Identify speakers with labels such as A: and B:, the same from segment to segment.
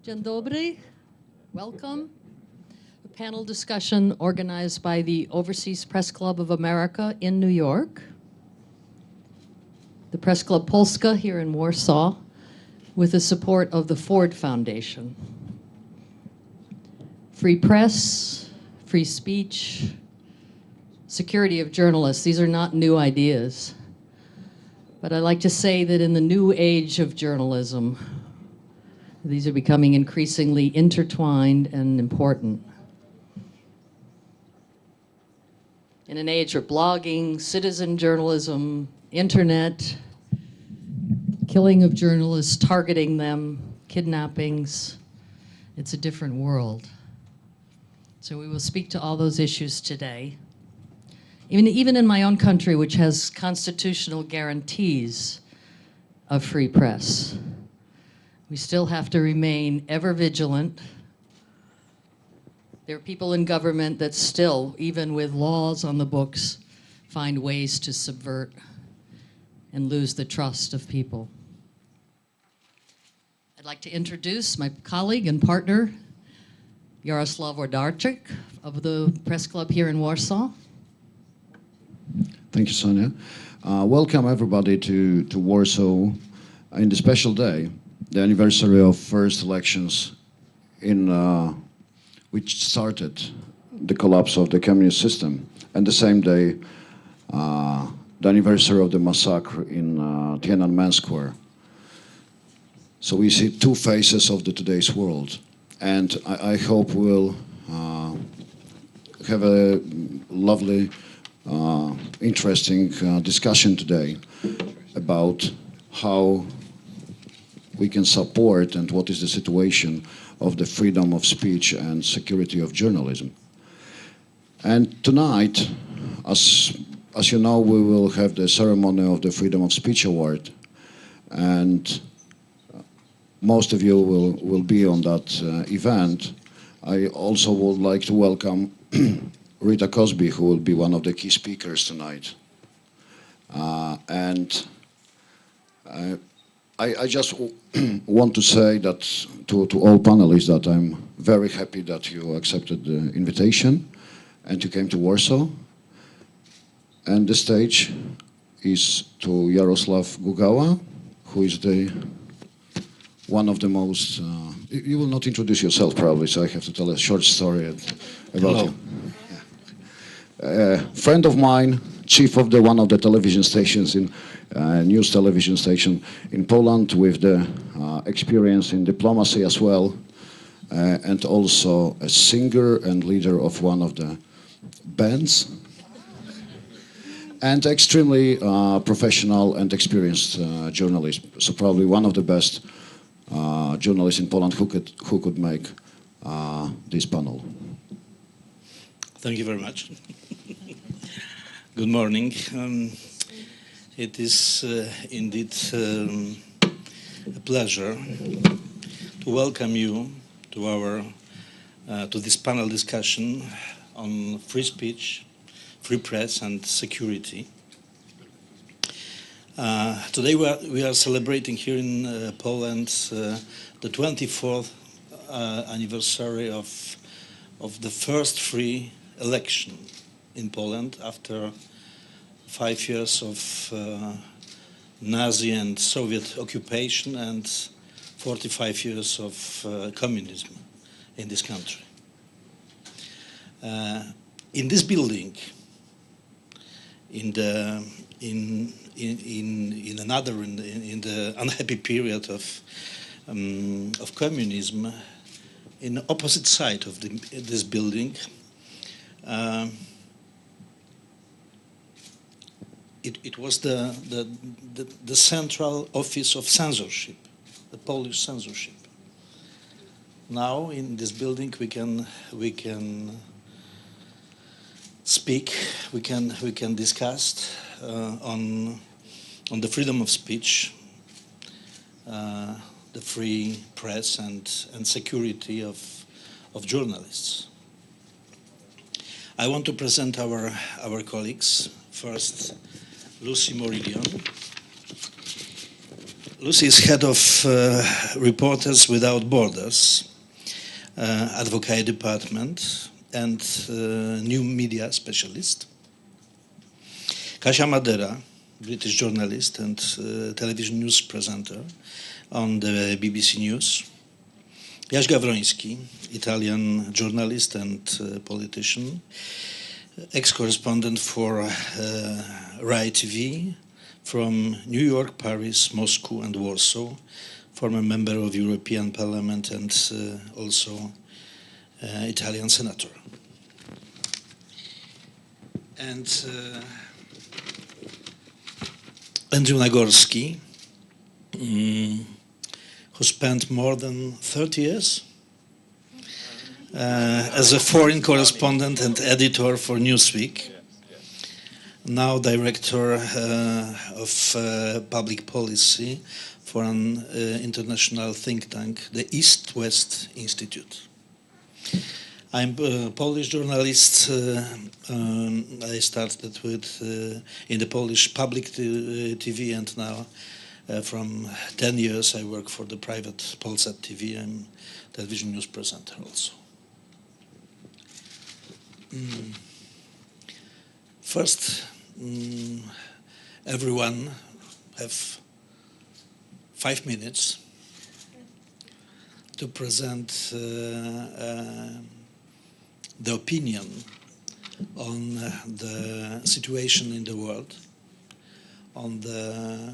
A: Dzień dobry, welcome. A panel discussion organized by the Overseas Press Club of America in New York, the Press Club Polska here in Warsaw, with the support of the Ford Foundation. Free press, free speech, security of journalists, these are not new ideas. But I like to say that in the new age of journalism, these are becoming increasingly intertwined and important. In an age of blogging, citizen journalism, internet, killing of journalists, targeting them, kidnappings, it's a different world. So we will speak to all those issues today. Even in my own country, which has constitutional guarantees of free press, we still have to remain ever vigilant. There are people in government that still, even with laws on the books, find ways to subvert and lose the trust of people. I'd like to introduce my colleague and partner, Jaroslaw of the Press Club here in Warsaw.
B: Thank you, Sonia. Welcome everybody to Warsaw in the special day, the anniversary of first elections in which started the collapse of the communist system, and the same day the anniversary of the massacre in Tiananmen Square. So we see two faces of today's world, and I hope we'll have a lovely, interesting discussion today about how we can support and what is the situation of the freedom of speech and security of journalism. And tonight, as you know, we will have the ceremony of the Freedom of Speech Award, and most of you will be on that event. I also would like to welcome Rita Cosby, who will be one of the key speakers tonight. I just want to say that to all panelists that I'm very happy that you accepted the invitation and you came to Warsaw. And the stage is to Jaroslaw Gugala, who is one of the most... you will not introduce yourself probably, so I have to tell a short story about you. Friend of mine, chief of one of the television stations in news television station in Poland, with the experience in diplomacy as well, and also a singer and leader of one of the bands, and extremely professional and experienced journalist. So probably one of the best journalists in Poland who could make this panel.
C: Thank you very much. Good morning. It is indeed a pleasure to welcome you to this panel discussion on free speech, free press, and security. Today we are celebrating here in Poland the 24th anniversary of the first free election in Poland after 5 years of Nazi and Soviet occupation and 45 years of communism in this country. In this building, in the unhappy period of communism, in the opposite side of this building, it was the central office of censorship, the Polish censorship. Now in this building we can speak, we can discuss on the freedom of speech, the free press and security of journalists. I want to present our colleagues. First, Lucie Morillo. Lucie is head of Reporters Without Borders, advocate department, and new media specialist. Kasia Madera, British journalist and television news presenter on the BBC News. Gawronski, Italian journalist and politician, ex-correspondent for RAI TV from New York, Paris, Moscow and Warsaw, former member of European Parliament and also Italian senator. And Andrew Nagorski, who spent more than 30 years as a foreign correspondent and editor for Newsweek, now director of public policy for an international think tank, the EastWest Institute. I'm a Polish journalist. I started with in the Polish public TV, and now from 10 years I work for the private Polsat TV. I'm television news presenter also. First, everyone have 5 minutes to present the opinion on the situation in the world, on the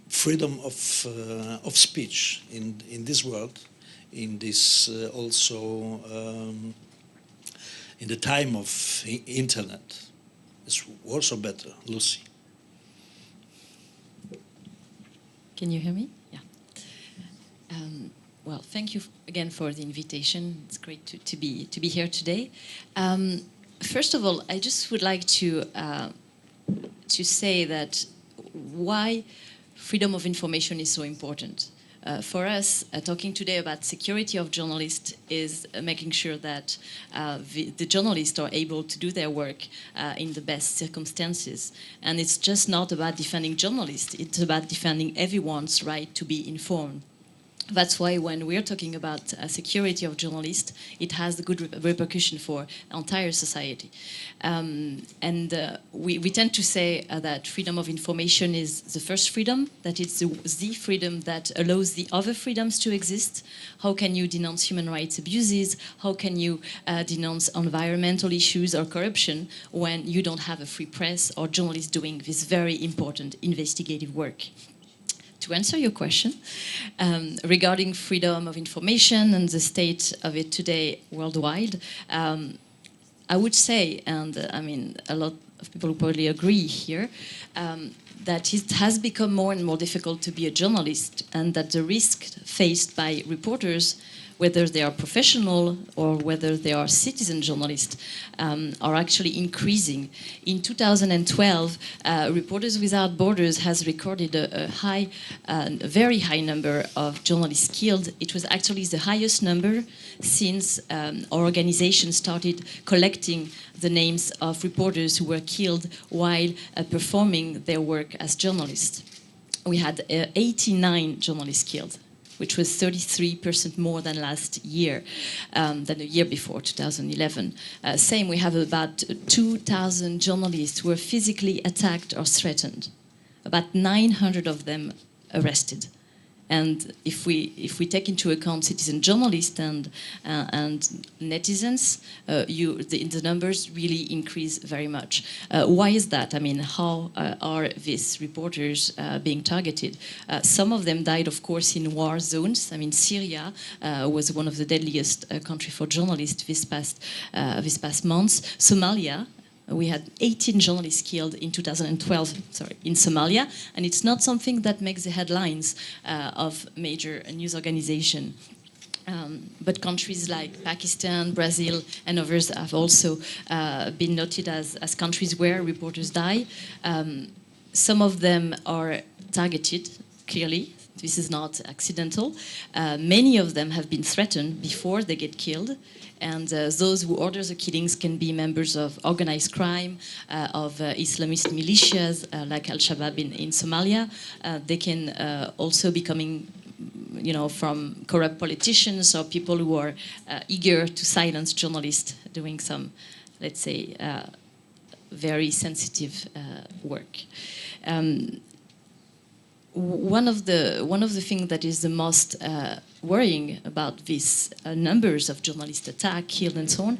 C: freedom of speech in this world, in this also in the time of internet. Is Warsaw better, Lucie?
D: Can you hear me? Yeah. Well, thank you again for the invitation. It's great to be here today. First of all, I just would like to say that why freedom of information is so important. For us, talking today about security of journalists is making sure that the journalists are able to do their work in the best circumstances. And it's just not about defending journalists, it's about defending everyone's right to be informed. That's why when we're talking about security of journalists, it has a good repercussion for entire society. We tend to say that freedom of information is the first freedom, that it's the freedom that allows the other freedoms to exist. How can you denounce human rights abuses? How can you denounce environmental issues or corruption when you don't have a free press or journalists doing this very important investigative work? To answer your question, regarding freedom of information and the state of it today worldwide, I would say, and I mean, a lot of people probably agree here, that it has become more and more difficult to be a journalist, and that the risk faced by reporters, whether they are professional or whether they are citizen journalists, are actually increasing. In 2012, Reporters Without Borders has recorded a very high number of journalists killed. It was actually the highest number since our organization started collecting the names of reporters who were killed while performing their work as journalists. We had 89 journalists killed, which was 33% more than last year, than the year before, 2011. Same, we have about 2,000 journalists who were physically attacked or threatened. About 900 of them arrested. And if we take into account citizen journalists and netizens, the numbers really increase very much. Why is that? I mean, how are these reporters being targeted? Some of them died, of course, in war zones. I mean, Syria was one of the deadliest countries for journalists this past months. Somalia. We had 18 journalists killed in 2012, in Somalia, and it's not something that makes the headlines of major news organizations. But countries like Pakistan, Brazil, and others have also been noted as countries where reporters die. Some of them are targeted, clearly. This is not accidental. Many of them have been threatened before they get killed. And those who order the killings can be members of organized crime, of Islamist militias like Al-Shabaab in Somalia. They can also be coming, you know, from corrupt politicians or people who are eager to silence journalists doing some, let's say, very sensitive work. One of the things that is the most worrying about these numbers of journalists attacked, killed, and so on,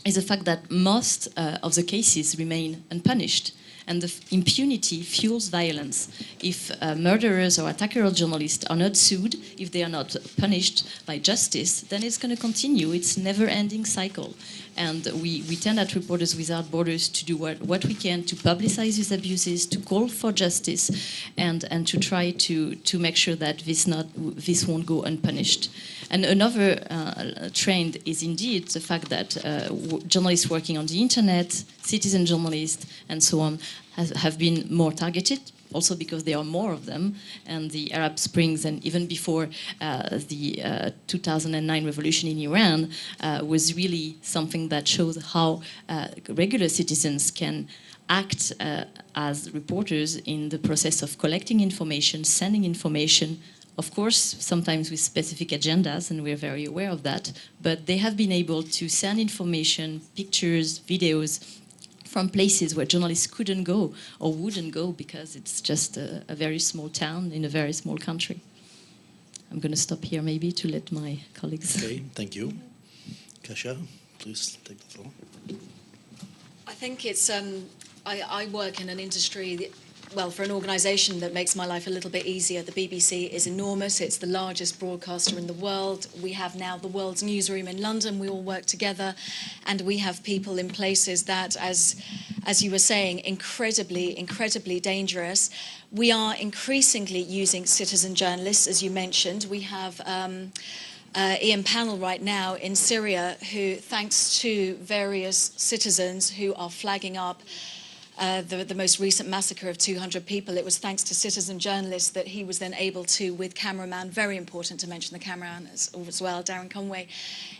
D: is the fact that most of the cases remain unpunished. And the impunity fuels violence. If murderers or attacker of journalists are not sued, if they are not punished by justice, then it's going to continue. It's a never-ending cycle. And we tend at Reporters Without Borders to do what we can to publicize these abuses, to call for justice, and to try to make sure that this won't go unpunished. And another trend is indeed the fact that journalists working on the internet, citizen journalists, and so on, have been more targeted, also because there are more of them. And the Arab Springs, and even before the 2009 revolution in Iran, was really something that shows how regular citizens can act as reporters in the process of collecting information, sending information, of course, sometimes with specific agendas, and we're very aware of that, but they have been able to send information, pictures, videos, from places where journalists couldn't go or wouldn't go because it's just a very small town in a very small country. I'm going to stop here maybe to let my colleagues...
C: Okay, thank you. Kasia, please take the floor.
E: I think it's... I work in an industry, well, for an organisation that makes my life a little bit easier. The BBC is enormous. It's the largest broadcaster in the world. We have now the world's newsroom in London. We all work together, and we have people in places that, as you were saying, incredibly dangerous. We are increasingly using citizen journalists, as you mentioned. We have Ian Panel right now in Syria, who, thanks to various citizens who are flagging up the most recent massacre of 200 people, it was thanks to citizen journalists that he was then able to, with cameraman, very important to mention the cameraman as well, Darren Conway,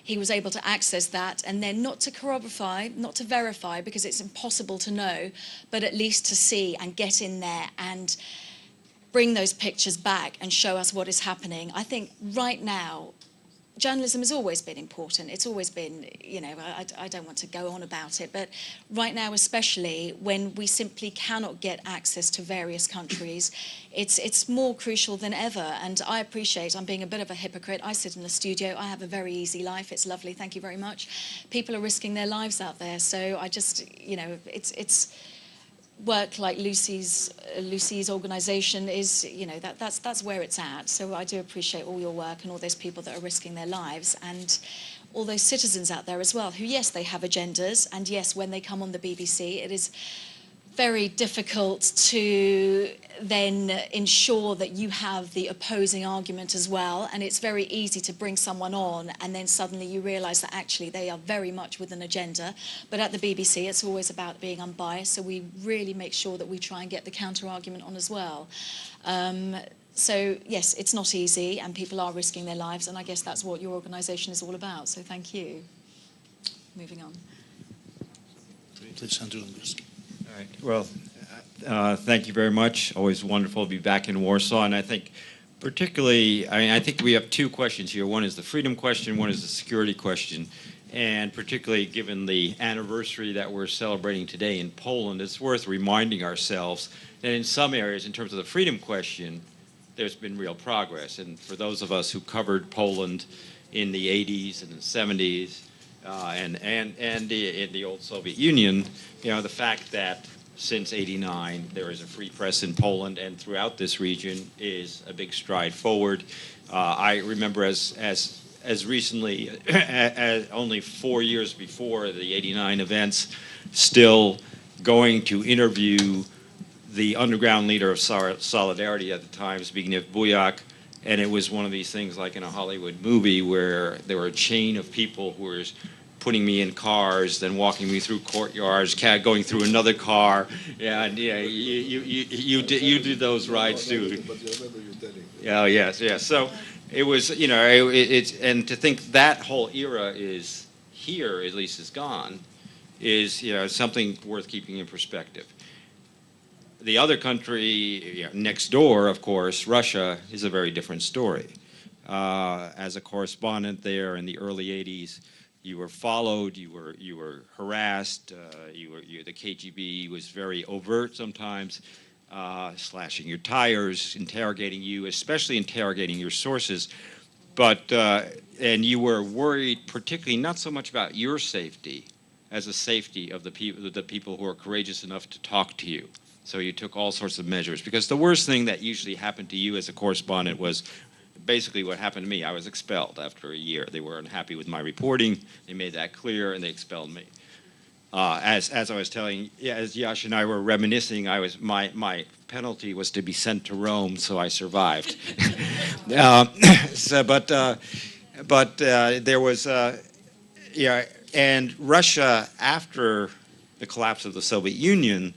E: he was able to access that, and then not to corroborate, not to verify, because it's impossible to know, but at least to see and get in there and bring those pictures back and show us what is happening. I think right now, journalism has always been important. It's always been, you know, I don't want to go on about it, but right now especially, when we simply cannot get access to various countries, it's more crucial than ever. And I appreciate, I'm being a bit of a hypocrite, I sit in a studio, I have a very easy life, it's lovely, thank you very much. People are risking their lives out there, so I just, you know, it's work like Lucie's organisation is, you know, that's where it's at. So I do appreciate all your work and all those people that are risking their lives, and all those citizens out there as well, who, yes, they have agendas, and yes, when they come on the BBC, it is very difficult to then ensure that you have the opposing argument as well, and it's very easy to bring someone on and then suddenly you realise that actually they are very much with an agenda. But at the BBC it's always about being unbiased, so we really make sure that we try and get the counter argument on as well. So yes, it's not easy and people are risking their lives, and I guess that's what your organisation is all about, so thank you. Moving on.
C: Please, Andrew Nagorski.
F: All right. Well, thank you very much. Always wonderful to be back in Warsaw. And I think particularly, I think we have two questions here. One is the freedom question, one is the security question. And particularly given the anniversary that we're celebrating today in Poland, it's worth reminding ourselves that in some areas, in terms of the freedom question, there's been real progress. And for those of us who covered Poland in the 80s and the 70s, and in the old Soviet Union, you know, the fact that since '89 there is a free press in Poland and throughout this region is a big stride forward. I remember as recently as only 4 years before the '89 events, still going to interview the underground leader of Solidarity at the time, Zbigniew Bujak, and it was one of these things like in a Hollywood movie where there were a chain of people who were putting me in cars, then walking me through courtyards, going through another car. Yeah, and yeah, you did those rides too.
G: But you remember you telling.
F: Oh, yes, yes. So it was, you know, it's, and to think that whole era is here, at least is gone, is, you know, something worth keeping in perspective. The other country, you know, next door, of course, Russia, is a very different story. As a correspondent there in the early 80s, you were followed, you were harassed, the KGB was very overt sometimes, slashing your tires, interrogating you, especially interrogating your sources. But, and you were worried particularly not so much about your safety as the safety of the people who are courageous enough to talk to you. So you took all sorts of measures, because the worst thing that usually happened to you as a correspondent was basically what happened to me. I was expelled after a year. They were unhappy with my reporting. They made that clear, and they expelled me. As I was telling, yeah, as Yash and I were reminiscing, my penalty was to be sent to Rome, so I survived. But there was, yeah, and Russia after the collapse of the Soviet Union,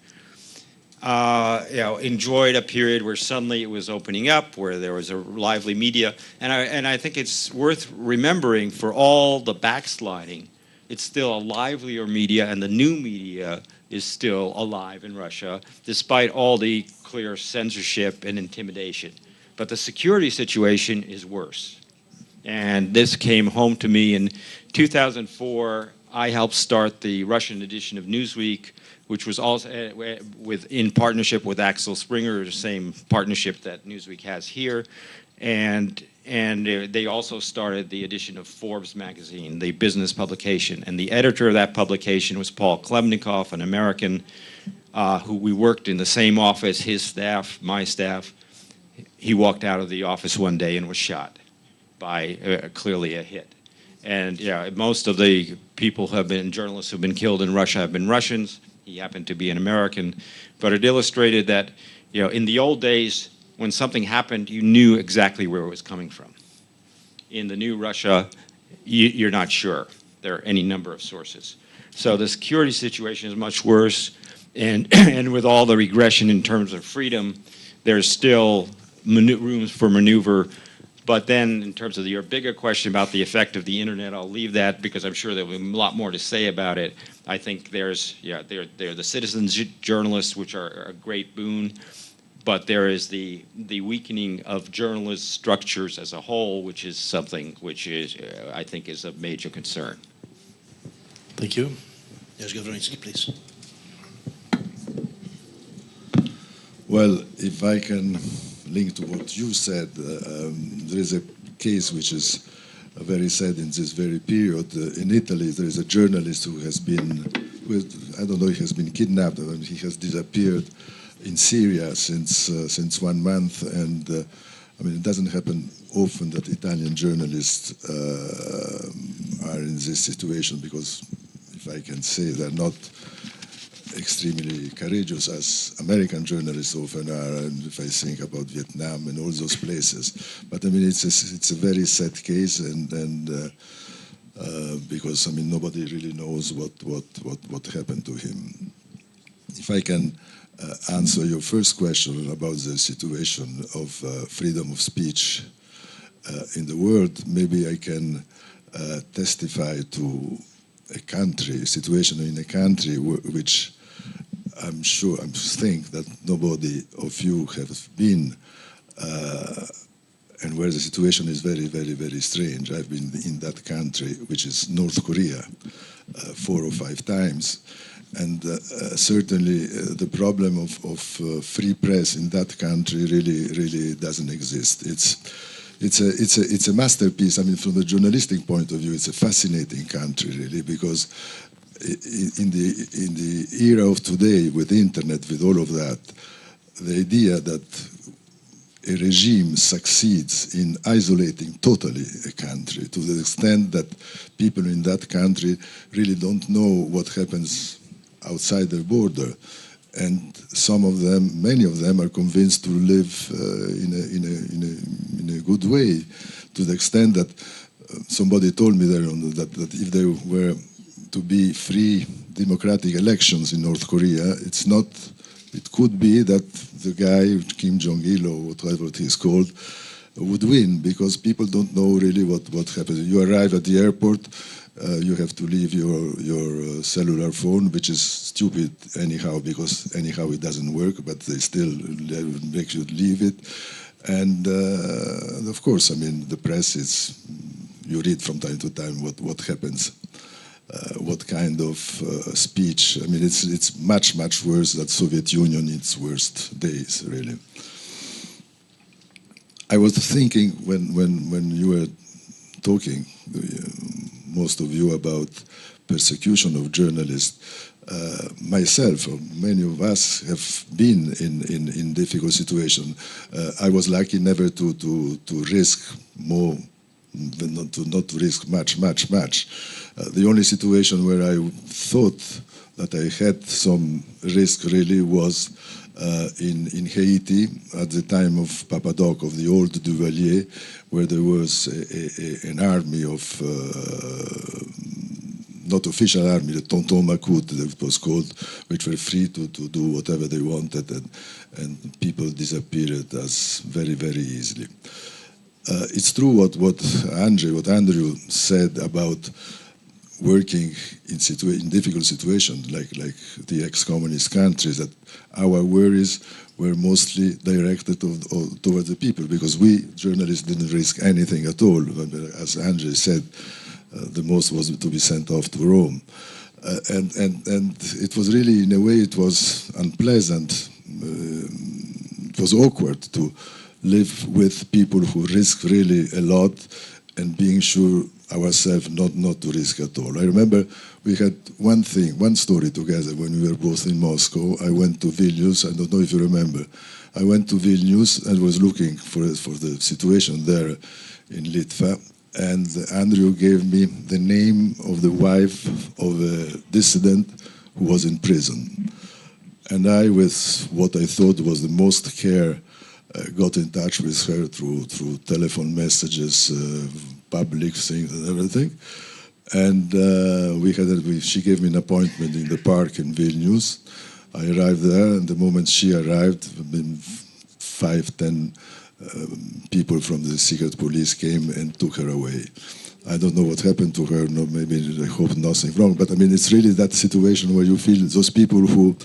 F: you know, enjoyed a period where suddenly it was opening up, where there was a lively media, and I think it's worth remembering, for all the backsliding, it's still a livelier media, and the new media is still alive in Russia, despite all the clear censorship and intimidation. But the security situation is worse. And this came home to me in 2004. I helped start the Russian edition of Newsweek, which was also in partnership with Axel Springer, the same partnership that Newsweek has here. And they also started the edition of Forbes magazine, the business publication. And the editor of that publication was Paul Klebnikov, an American who we worked in the same office, his staff, my staff. He walked out of the office one day and was shot by clearly a hit. And yeah, most of the people who have been journalists who have been killed in Russia have been Russians. He happened to be an American. But it illustrated that, you know, in the old days, when something happened, you knew exactly where it was coming from. In the new Russia, you're not sure. There are any number of sources. So the security situation is much worse. And, and with all the regression in terms of freedom, there's still rooms for maneuver. But then in terms of your bigger question about the effect of the internet, I'll leave that because I'm sure there will be a lot more to say about it. I think there's, yeah, there are the citizen journalists, which are a great boon. But there is the weakening of journalist structures as a whole, which is something which is, I think, is a major concern.
C: Thank you. Yes, Gawronski, please.
G: Well, if I can link to what you said, there is a case which is very sad in this very period. In Italy, there is a journalist who has been, I don't know, he has been kidnapped, he has disappeared in Syria since 1 month, and I mean, it doesn't happen often that Italian journalists are in this situation, because if I can say, they're not extremely courageous as American journalists often are, and if I think about Vietnam and all those places. But I mean, it's a very sad case, and because I mean, nobody really knows what happened to him. If I can answer your first question about the situation of freedom of speech in the world, maybe I can testify to a country, a situation in a country which I think that nobody of you have been, and where the situation is very, very, very strange. I've been in that country, which is North Korea, 4 or 5 times. And certainly the problem of free press in that country really doesn't exist. It's a masterpiece. I mean, from the journalistic point of view, it's a fascinating country, really, because in the era of today, with the internet, with all of that, the idea that a regime succeeds in isolating totally a country to the extent that people in that country really don't know what happens outside their border, and some of them, many of them, are convinced to live in a good way, to the extent that somebody told me there that if there were to be free democratic elections in North Korea, it could be that the guy Kim Jong-il, or whatever he is called, would win, because people don't know really what happens. You arrive at the airport, you have to leave your cellular phone, which is stupid anyhow, because anyhow it doesn't work, but they still make you leave it. And of course, I mean, the press is, you read from time to time what happens, what kind of speech. I mean, it's much worse than Soviet Union in its worst days, really. I was thinking when you were talking, most of you, about persecution of journalists. Myself, or many of us, have been in difficult situations. I was lucky never to risk more, not to risk much. The only situation where I thought that I had some risk really was in Haiti at the time of Papadoc, of the old Duvalier, where there was an army of not official army, the Tonton Macoute, that it was called, which were free to do whatever they wanted, and people disappeared as very easily. It's true what Andrew said about working in difficult situations, like the ex-communist countries, that our worries were mostly directed towards the people, because we journalists didn't risk anything at all. As Andrew said, the most was to be sent off to Rome. And it was really, in a way, it was unpleasant. It was awkward to live with people who risk really a lot and being sure ourselves not to risk at all. I remember we had one story together when we were both in Moscow. I went to Vilnius, I don't know if you remember. I went to Vilnius and was looking for the situation there in Litva, and Andrew gave me the name of the wife of a dissident who was in prison. And I, with what I thought was the most care, got in touch with her through telephone messages, public things and everything. And she gave me an appointment in the park in Vilnius. I arrived there, and the moment she arrived, 5-10 people from the secret police came and took her away. I don't know what happened to her. No, maybe I hope nothing wrong. But I mean, it's really that situation where you feel those people who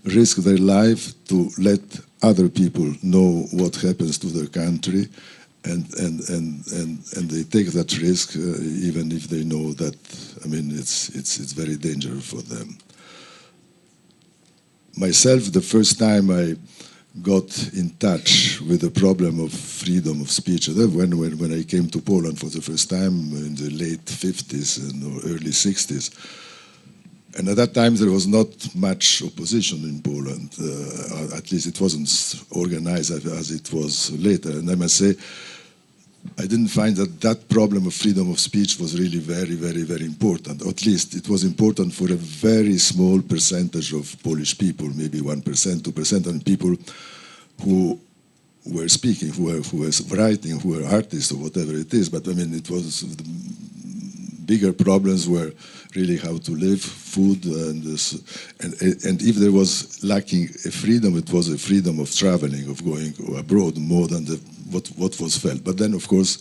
G: risk their life to let other people know what happens to their country, and they take that risk even if they know that, I mean, it's very dangerous for them. Myself, the first time I got in touch with the problem of freedom of speech, when I came to Poland for the first time in the late 50s and early 60s. And at that time, there was not much opposition in Poland. At least it wasn't organized as it was later. And I must say, I didn't find that problem of freedom of speech was really very important. At least it was important for a very small percentage of Polish people, maybe 1%, 2%, and people who were speaking, who were writing, who were artists or whatever it is. But I mean, it was the bigger problems were really how to live, food, and if there was lacking a freedom, it was a freedom of traveling, of going abroad more than what was felt. But then, of course,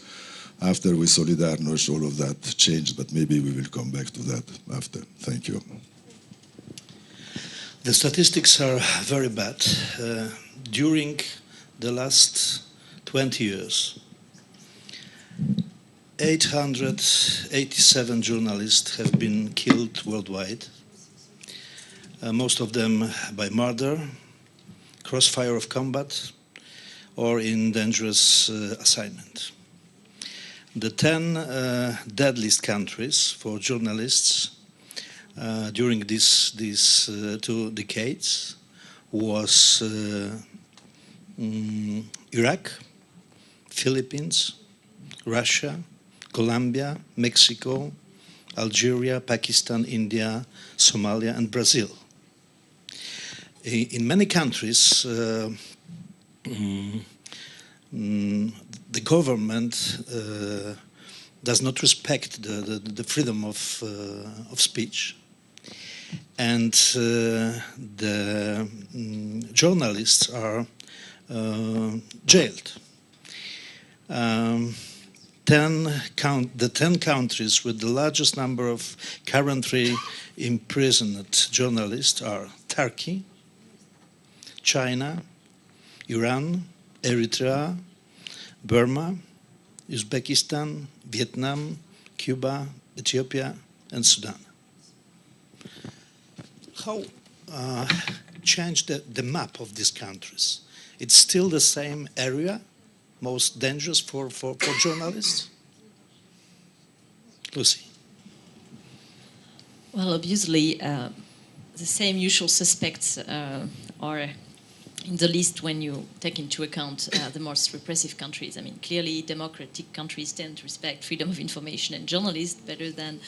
G: after with Solidarność, all of that changed, but maybe we will come back to that after. Thank you.
C: The statistics are very bad. During the last 20 years, 887 journalists have been killed worldwide, most of them by murder, crossfire of combat, or in dangerous assignment. The 10 deadliest countries for journalists during these 2 decades was Iraq, Philippines, Russia, Colombia, Mexico, Algeria, Pakistan, India, Somalia, and Brazil. In many countries, the government does not respect the freedom of speech, and the journalists are jailed. the 10 countries with the largest number of currently imprisoned journalists are Turkey, China, Iran, Eritrea, Burma, Uzbekistan, Vietnam, Cuba, Ethiopia, and Sudan. How change the map of these countries? It's still the same area, most dangerous for journalists? Lucie.
D: Well, obviously, the same usual suspects are in the list when you take into account the most repressive countries. I mean, clearly, democratic countries tend to respect freedom of information and journalists better than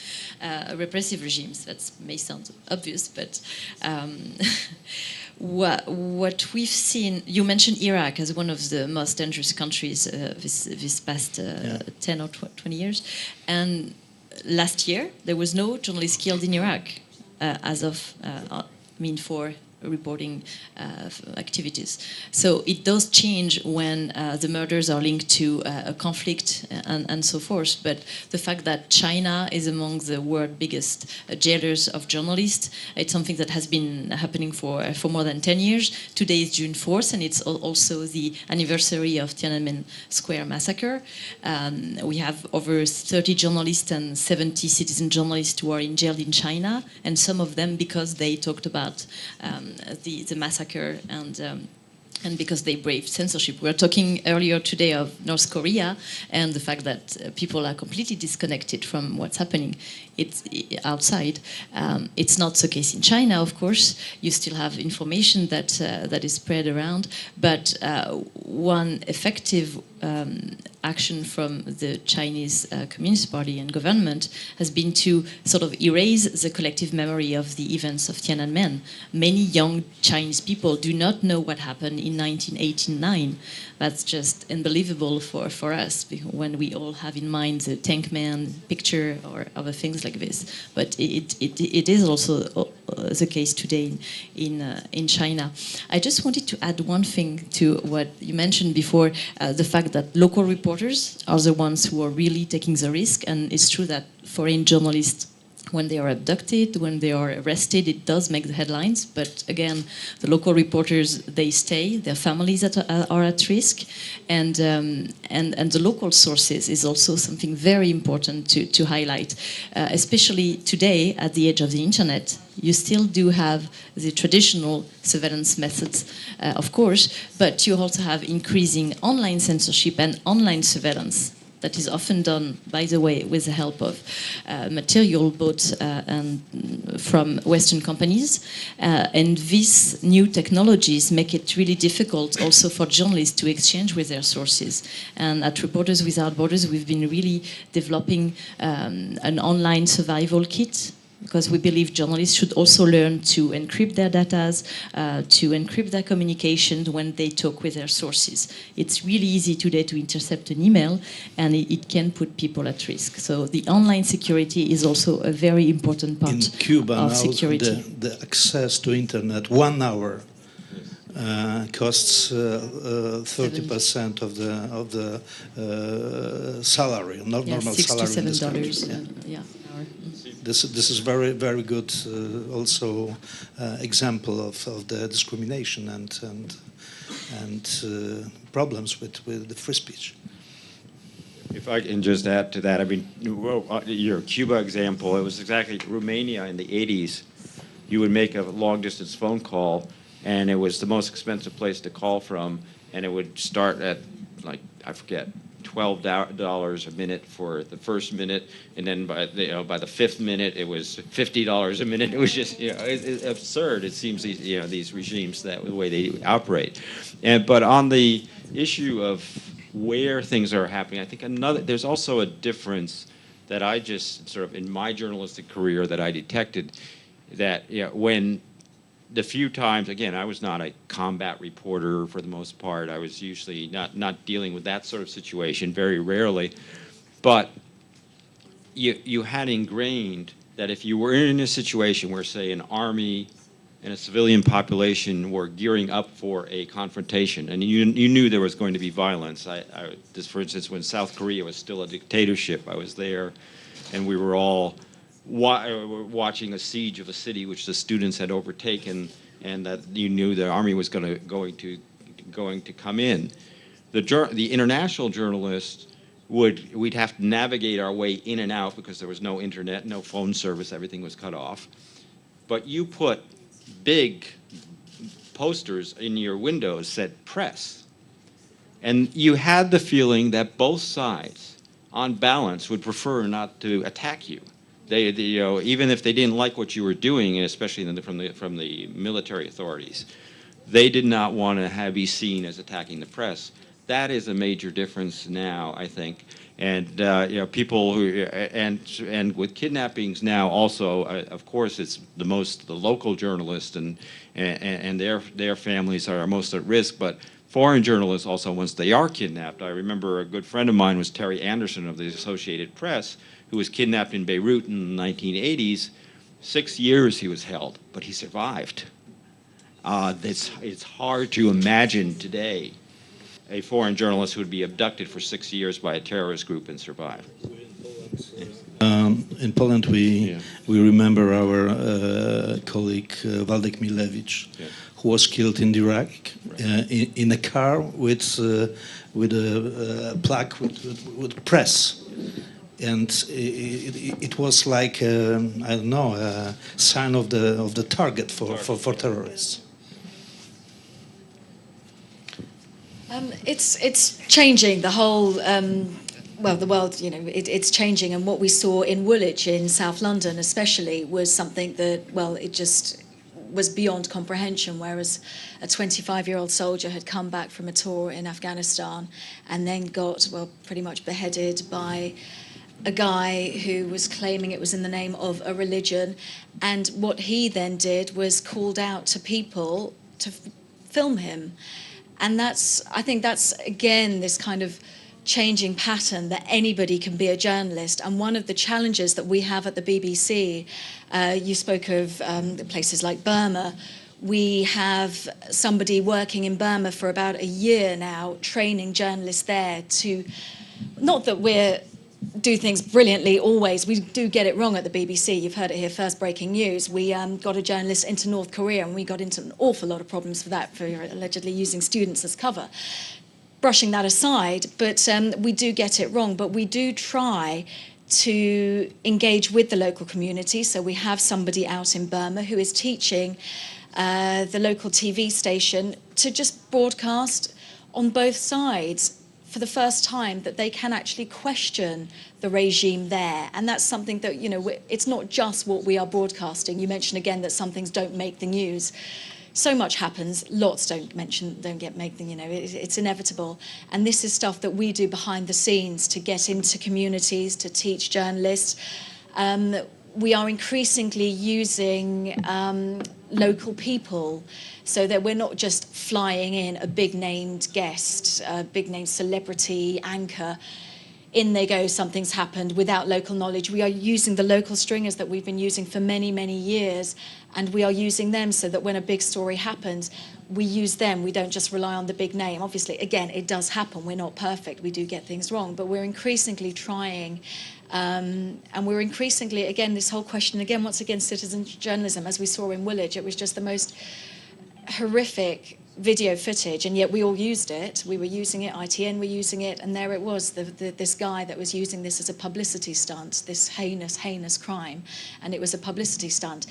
D: repressive regimes. That may sound obvious, but what we've seen, you mentioned Iraq as one of the most dangerous countries this past 10 or 20 years. And last year, there was no journalist killed in Iraq for reporting activities. So it does change when the murders are linked to a conflict and so forth. But the fact that China is among the world's biggest jailers of journalists, it's something that has been happening for more than 10 years. Today is June 4th, and it's also the anniversary of Tiananmen Square massacre. We have over 30 journalists and 70 citizen journalists who are in jail in China, and some of them because they talked about the massacre and because they braved censorship. We were talking earlier today of North Korea and the fact that people are completely disconnected from what's happening outside. It's not the case in China, of course. You still have information that is spread around, but one effective action from the Chinese Communist Party and government has been to sort of erase the collective memory of the events of Tiananmen. Many young Chinese people do not know what happened in 1989. That's just unbelievable for us when we all have in mind the Tank Man picture or other things like this. But it is also the case today in China. I just wanted to add one thing to what you mentioned before, the fact that local reporters are the ones who are really taking the risk. And it's true that foreign journalists, when they are abducted, when they are arrested, it does make the headlines. But again, the local reporters, they stay, their families are at risk. And the local sources is also something very important to highlight. Especially today, at the age of the internet, you still do have the traditional surveillance methods, of course, but you also have increasing online censorship and online surveillance. That is often done, by the way, with the help of material bought from Western companies. And these new technologies make it really difficult also for journalists to exchange with their sources. And at Reporters Without Borders, we've been really developing an online survival kit, because we believe journalists should also learn to encrypt their data, to encrypt their communications when they talk with their sources. It's really easy today to intercept an email, and it can put people at risk. So the online security is also a very important part
C: in Cuba
D: of
C: now,
D: security.
C: The access to internet, 1 hour costs 30% of the salary, not normal salary.
D: $6 to $7. Yeah.
C: This is very, very good also example of the discrimination and problems with the free speech.
F: If I can just add to that, I mean, your Cuba example, it was exactly Romania in the 80s. You would make a long-distance phone call, and it was the most expensive place to call from, and it would start at, like, I forget, $12 a minute for the first minute, and then by the fifth minute it was $50 a minute. It was just it's absurd. It seems these regimes, that the way they operate. But on the issue of where things are happening, I think there's also a difference that I just sort of in my journalistic career that I detected, that when the few times, again, I was not a combat reporter for the most part. I was usually not dealing with that sort of situation, very rarely. But you had ingrained that if you were in a situation where, say, an army and a civilian population were gearing up for a confrontation, and you knew there was going to be violence. This, for instance, when South Korea was still a dictatorship, I was there, and we were all watching a siege of a city which the students had overtaken, and that you knew the army was going to come in. The international journalists we'd have to navigate our way in and out because there was no internet, no phone service, everything was cut off. But you put big posters in your windows said press. And you had the feeling that both sides, on balance, would prefer not to attack you. They even if they didn't like what you were doing, and especially from the military authorities, they did not want to be seen as attacking the press. That is a major difference now, I think. And people who and with kidnappings now also, of course, it's the local journalists and their families are most at risk. But foreign journalists also, once they are kidnapped, I remember a good friend of mine was Terry Anderson of the Associated Press, who was kidnapped in Beirut in the 1980s. 6 years he was held, but he survived. It's hard to imagine today a foreign journalist who would be abducted for 6 years by a terrorist group and survive.
C: In Poland, we remember our colleague Waldek Milewicz, who was killed in Iraq in a car with a plaque with press, and it was like I don't know, a sign of the target for terrorists.
E: It's changing the whole. The world, it's changing, and what we saw in Woolwich in South London, especially, was something that, it just was beyond comprehension. Whereas a 25-year-old soldier had come back from a tour in Afghanistan and then got, pretty much beheaded by a guy who was claiming it was in the name of a religion, and what he then did was called out to people to film him. And I think that's, again, this kind of changing pattern that anybody can be a journalist. And one of the challenges that we have at the BBC, you spoke of places like Burma. We have somebody working in Burma for about a year now, training journalists there to, not that we're do things brilliantly always. We do get it wrong at the BBC. You've heard it here first, breaking news. We got a journalist into North Korea, and we got into an awful lot of problems for that, for allegedly using students as cover. Brushing that aside, but we do get it wrong. But we do try to engage with the local community. So we have somebody out in Burma who is teaching the local TV station to just broadcast on both sides for the first time, that they can actually question the regime there. And that's something that, it's not just what we are broadcasting. You mentioned again that some things don't make the news. So much happens, lots don't make the, it's inevitable. And this is stuff that we do behind the scenes to get into communities, to teach journalists. We are increasingly using local people, so that we're not just flying in a big-named guest, a big-named celebrity anchor. In they go, something's happened, without local knowledge. We are using the local stringers that we've been using for many, many years, and we are using them so that when a big story happens, we use them. We don't just rely on the big name. Obviously, again, it does happen. We're not perfect. We do get things wrong, but we're increasingly trying. And we're increasingly, again, this whole question, again, once again, citizen journalism, as we saw in Woolwich, it was just the most horrific video footage, and yet we all used it. We were using it, ITN were using it, and there it was, this guy that was using this as a publicity stunt, this heinous, heinous crime, and it was a publicity stunt.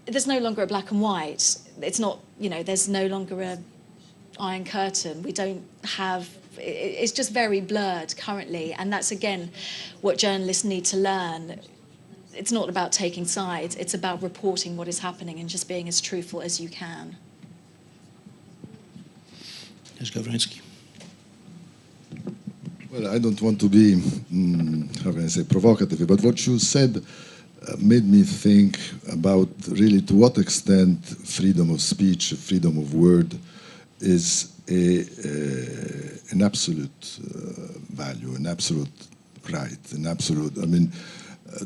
E: There's no longer a black and white. It's not, there's no longer a iron curtain. We don't have, it's just very blurred currently, and that's, again, what journalists need to learn. It's not about taking sides, it's about reporting what is happening and just being as truthful as you can.
C: Yes, Gawronski.
G: Well, I don't want to be, how can I say, provocative, but what you said made me think about really to what extent freedom of speech, freedom of word is an absolute value, an absolute right, an absolute,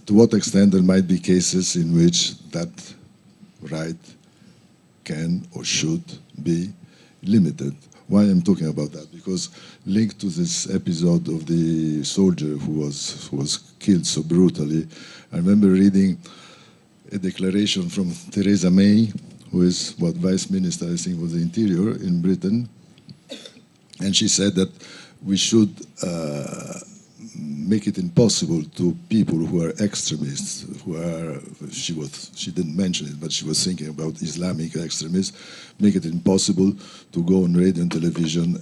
G: to what extent there might be cases in which that right can or should be limited. Why I'm talking about that? Because linked to this episode of the soldier who was killed so brutally, I remember reading a declaration from Theresa May, who is Vice Minister, I think, was the Interior in Britain, and she said that we should make it impossible to people who are extremists, who are, she didn't mention it, but she was thinking about Islamic extremists, make it impossible to go on radio and television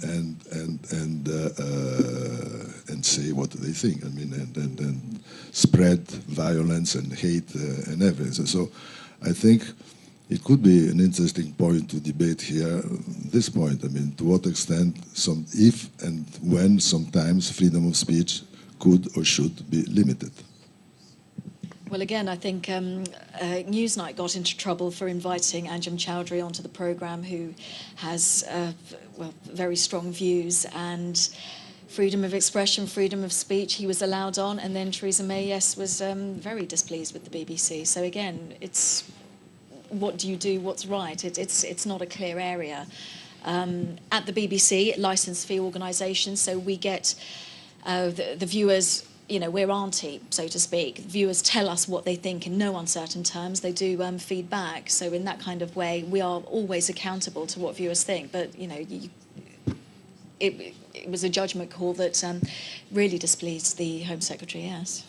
G: and say what they think. I mean, and spread violence and hate and everything. So I think it could be an interesting point to debate here, this point. I mean, to what extent, if and when sometimes freedom of speech could or should be limited.
E: Well, again, I think Newsnight got into trouble for inviting Anjem Choudhury onto the programme, who has very strong views, and freedom of expression, freedom of speech, he was allowed on, and then Theresa May, yes, was very displeased with the BBC. So again, it's what do you do, what's right? It's not a clear area. At the BBC, licence fee organisation, so we get the viewers, you know, we're auntie, so to speak. Viewers tell us what they think in no uncertain terms. They do feedback. So in that kind of way, we are always accountable to what viewers think. But, you know, it was a judgment call that really displeased the Home Secretary, yes.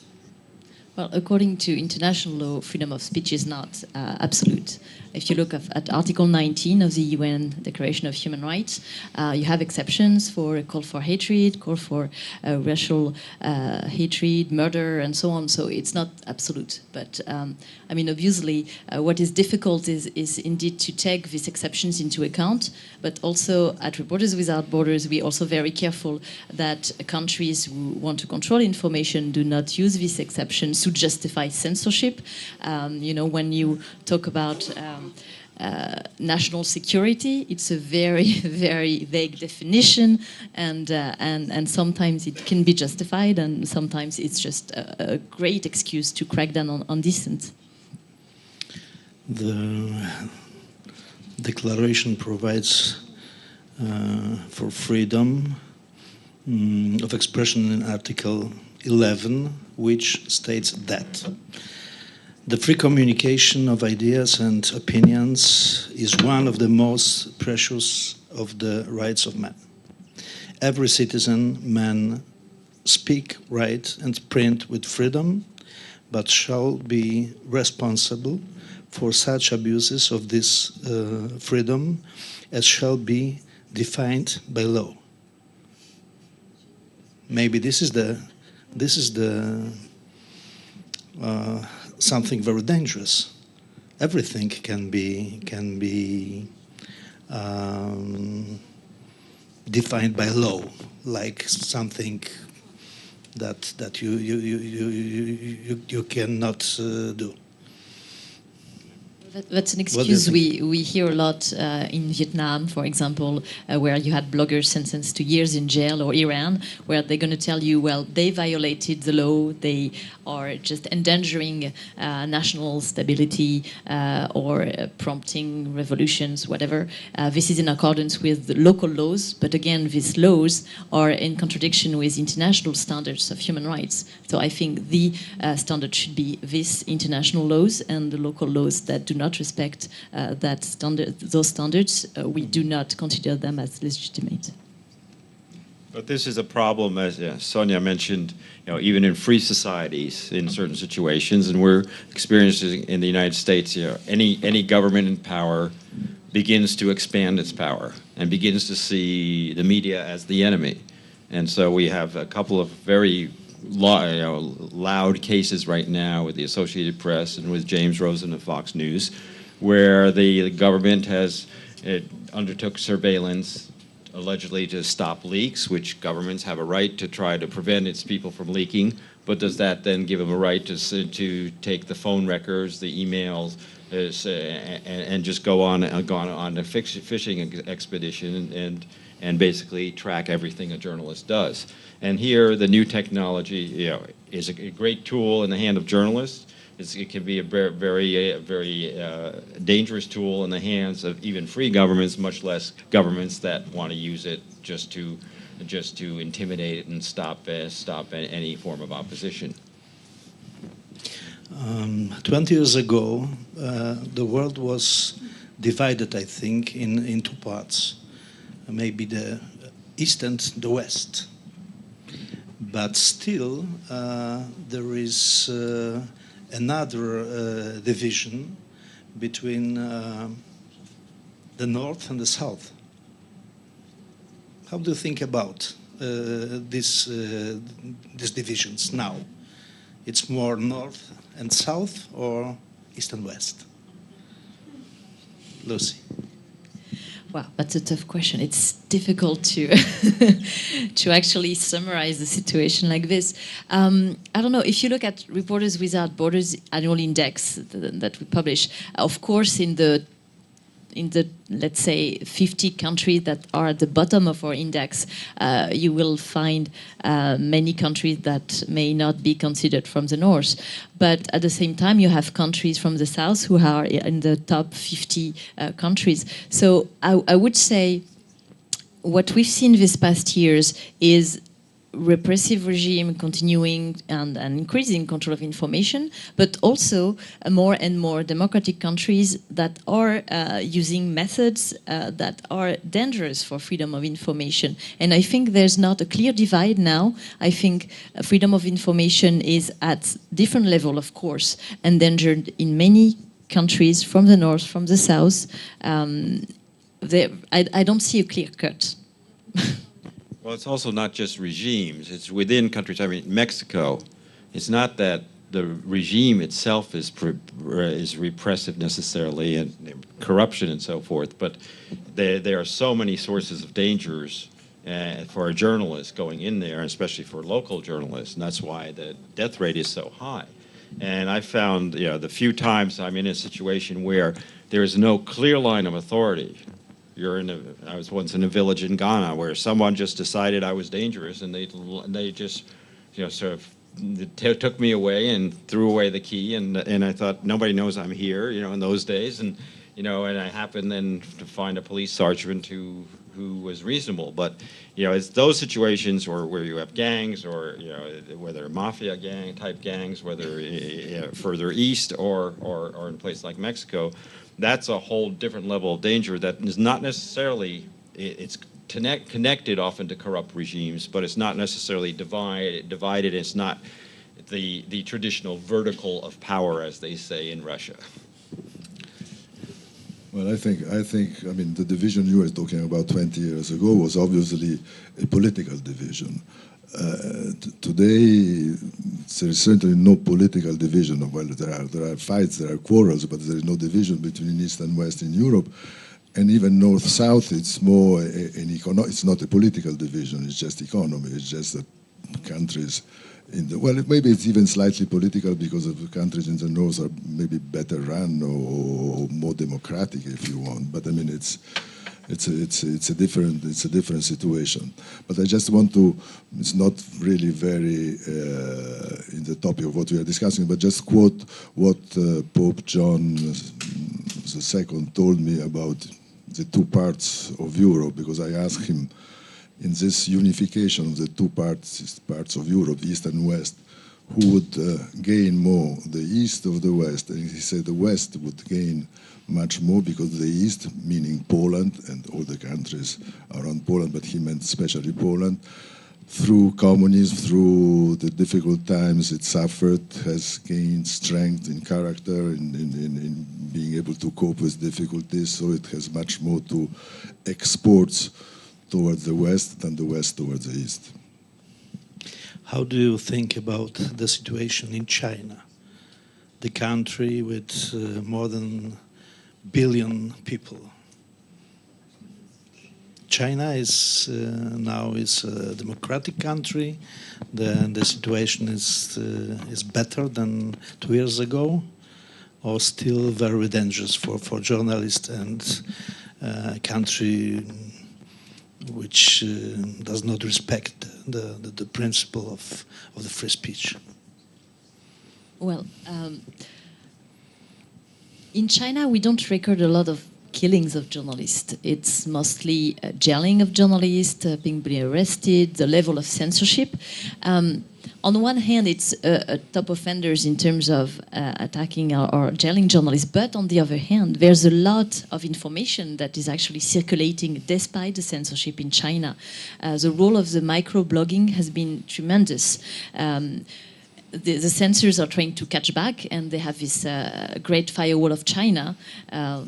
D: Well, according to international law, freedom of speech is not absolute. If you look at Article 19 of the UN Declaration of Human Rights, you have exceptions for a call for hatred, call for racial hatred, murder, and so on. So it's not absolute. But I mean, obviously, what is difficult is indeed to take these exceptions into account. But also at Reporters Without Borders, we're also very careful that countries who want to control information do not use these exceptions to justify censorship. You know, when you talk about national security, it's a very, very vague definition, and sometimes it can be justified, and sometimes it's just a great excuse to crack down on dissent.
C: The declaration provides for freedom of expression in Article 11, which states that the free communication of ideas and opinions is one of the most precious of the rights of man. Every citizen may speak, write, and print with freedom, but shall be responsible for such abuses of this freedom as shall be defined by law. Maybe this is something very dangerous. Everything can be defined by law, like something that you cannot do.
D: That's an excuse we hear a lot in Vietnam, for example, where you had bloggers sentenced to years in jail, or Iran, where they're going to tell you, well, they violated the law, they are just endangering national stability or prompting revolutions, whatever. This is in accordance with the local laws, but again, these laws are in contradiction with international standards of human rights. So I think the standard should be these international laws, and the local laws that do not respect those standards, we do not consider them as legitimate.
F: But this is a problem, as Sonia mentioned, even in free societies in certain situations, and we're experiencing in the United States, any government in power begins to expand its power and begins to see the media as the enemy. And so we have a couple of very loud cases right now with the Associated Press and with James Rosen of Fox News, where the government has undertook surveillance allegedly to stop leaks, which governments have a right to try to prevent its people from leaking. But does that then give them a right to take the phone records, the emails, and just go on a fishing expedition and basically track everything a journalist does? And here, the new technology, is a great tool in the hand of journalists, it can be a very dangerous tool in the hands of even free governments, much less governments that want to use it just to intimidate and stop any form of opposition.
C: 20 years ago, the world was divided, I think, in two parts. Maybe the East and the West. But still, there is another division between the North and the South. How do you think about these divisions now? It's more North and South or East and West? Lucie.
D: Wow, that's a tough question. It's difficult to to actually summarize the situation like this. I don't know, if you look at Reporters Without Borders annual index that we publish, of course in the let's say 50 countries that are at the bottom of our index, you will find many countries that may not be considered from the north. But at the same time, you have countries from the south who are in the top 50 countries. So I would say what we've seen these past years is repressive regime continuing and increasing control of information, but also more and more democratic countries that are using methods that are dangerous for freedom of information. And I think there's not a clear divide now. I think freedom of information is at different level, of course, endangered in many countries from the north, from the south. I don't see a clear cut.
F: Well, it's also not just regimes, it's within countries. I mean, Mexico, it's not that the regime itself is repressive necessarily, and corruption and so forth, but there are so many sources of dangers for a journalist going in there, especially for local journalists, and that's why the death rate is so high. And I found, the few times I'm in a situation where there is no clear line of authority. I was once in a village in Ghana where someone just decided I was dangerous, and they just, sort of took me away and threw away the key, and I thought nobody knows I'm here, in those days, and and I happened then to find a police sergeant who was reasonable. But it's those situations where you have gangs, or whether mafia type gangs, whether further east or in places like Mexico. That's a whole different level of danger that is not necessarily, it's connected often to corrupt regimes, but it's not necessarily divided. It's not the traditional vertical of power, as they say in Russia.
G: Well, I think, the division you were talking about 20 years ago was obviously a political division. Today, there is certainly no political division. Well, there are fights, there are quarrels, but there is no division between East and West in Europe. And even North-South, it's more it's not a political division, it's just economy. It's just that countries maybe it's even slightly political because of the countries in the North are maybe better run or more democratic, if you want. But it's a different situation. But I just want to, it's not really very in the topic of what we are discussing, but just quote what Pope John II told me about the two parts of Europe, because I asked him, in this unification of the two parts of Europe, East and West, who would gain more, the East or the West? And he said the West would gain much more because the East, meaning Poland and all the countries around Poland, but he meant especially Poland, through communism, through the difficult times it suffered, has gained strength in character, in being able to cope with difficulties, so it has much more to exports towards the West than the West towards the East.
C: How do you think about the situation in China, the country with more than a billion people? China is now a democratic country. The situation is better than 2 years ago, or still very dangerous for journalists and a country which does not respect the principle of the free speech?
D: Well, in China, we don't record a lot of killings of journalists. It's mostly jailing of journalists, being arrested, the level of censorship. On one hand, it's top offenders in terms of attacking or jailing journalists, but on the other hand, there's a lot of information that is actually circulating despite the censorship in China. The role of the microblogging has been tremendous. The censors are trying to catch back, and they have this great firewall of China,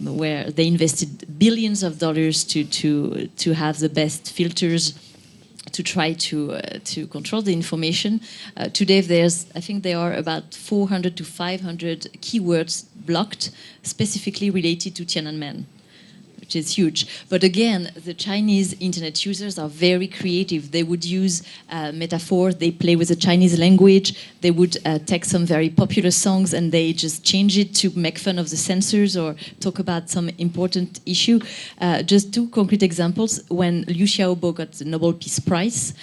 D: where they invested billions of dollars to have the best filters to try to control the information. Today, I think there are about 400 to 500 keywords blocked, specifically related to Tiananmen, which is huge. But again, the Chinese internet users are very creative. They would use metaphors, they play with the Chinese language, they would take some very popular songs and they just change it to make fun of the censors or talk about some important issue. Just two concrete examples. When Liu Xiaobo got the Nobel Peace Prize,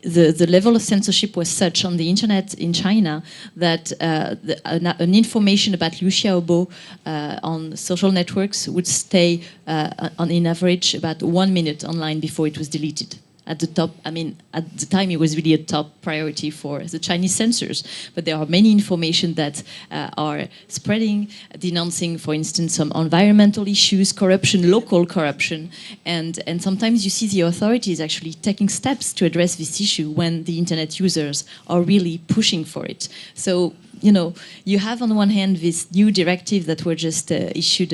D: the level of censorship was such on the internet in China that an information about Liu Xiaobo on social networks would stay in average about 1 minute online before it was deleted. At the top, I mean, at the time it was really a top priority for the Chinese censors. But there are many information that are spreading, denouncing, for instance, some environmental issues, corruption, local corruption. And sometimes you see the authorities actually taking steps to address this issue when the internet users are really pushing for it. So, you know, you have on one hand this new directive that were just issued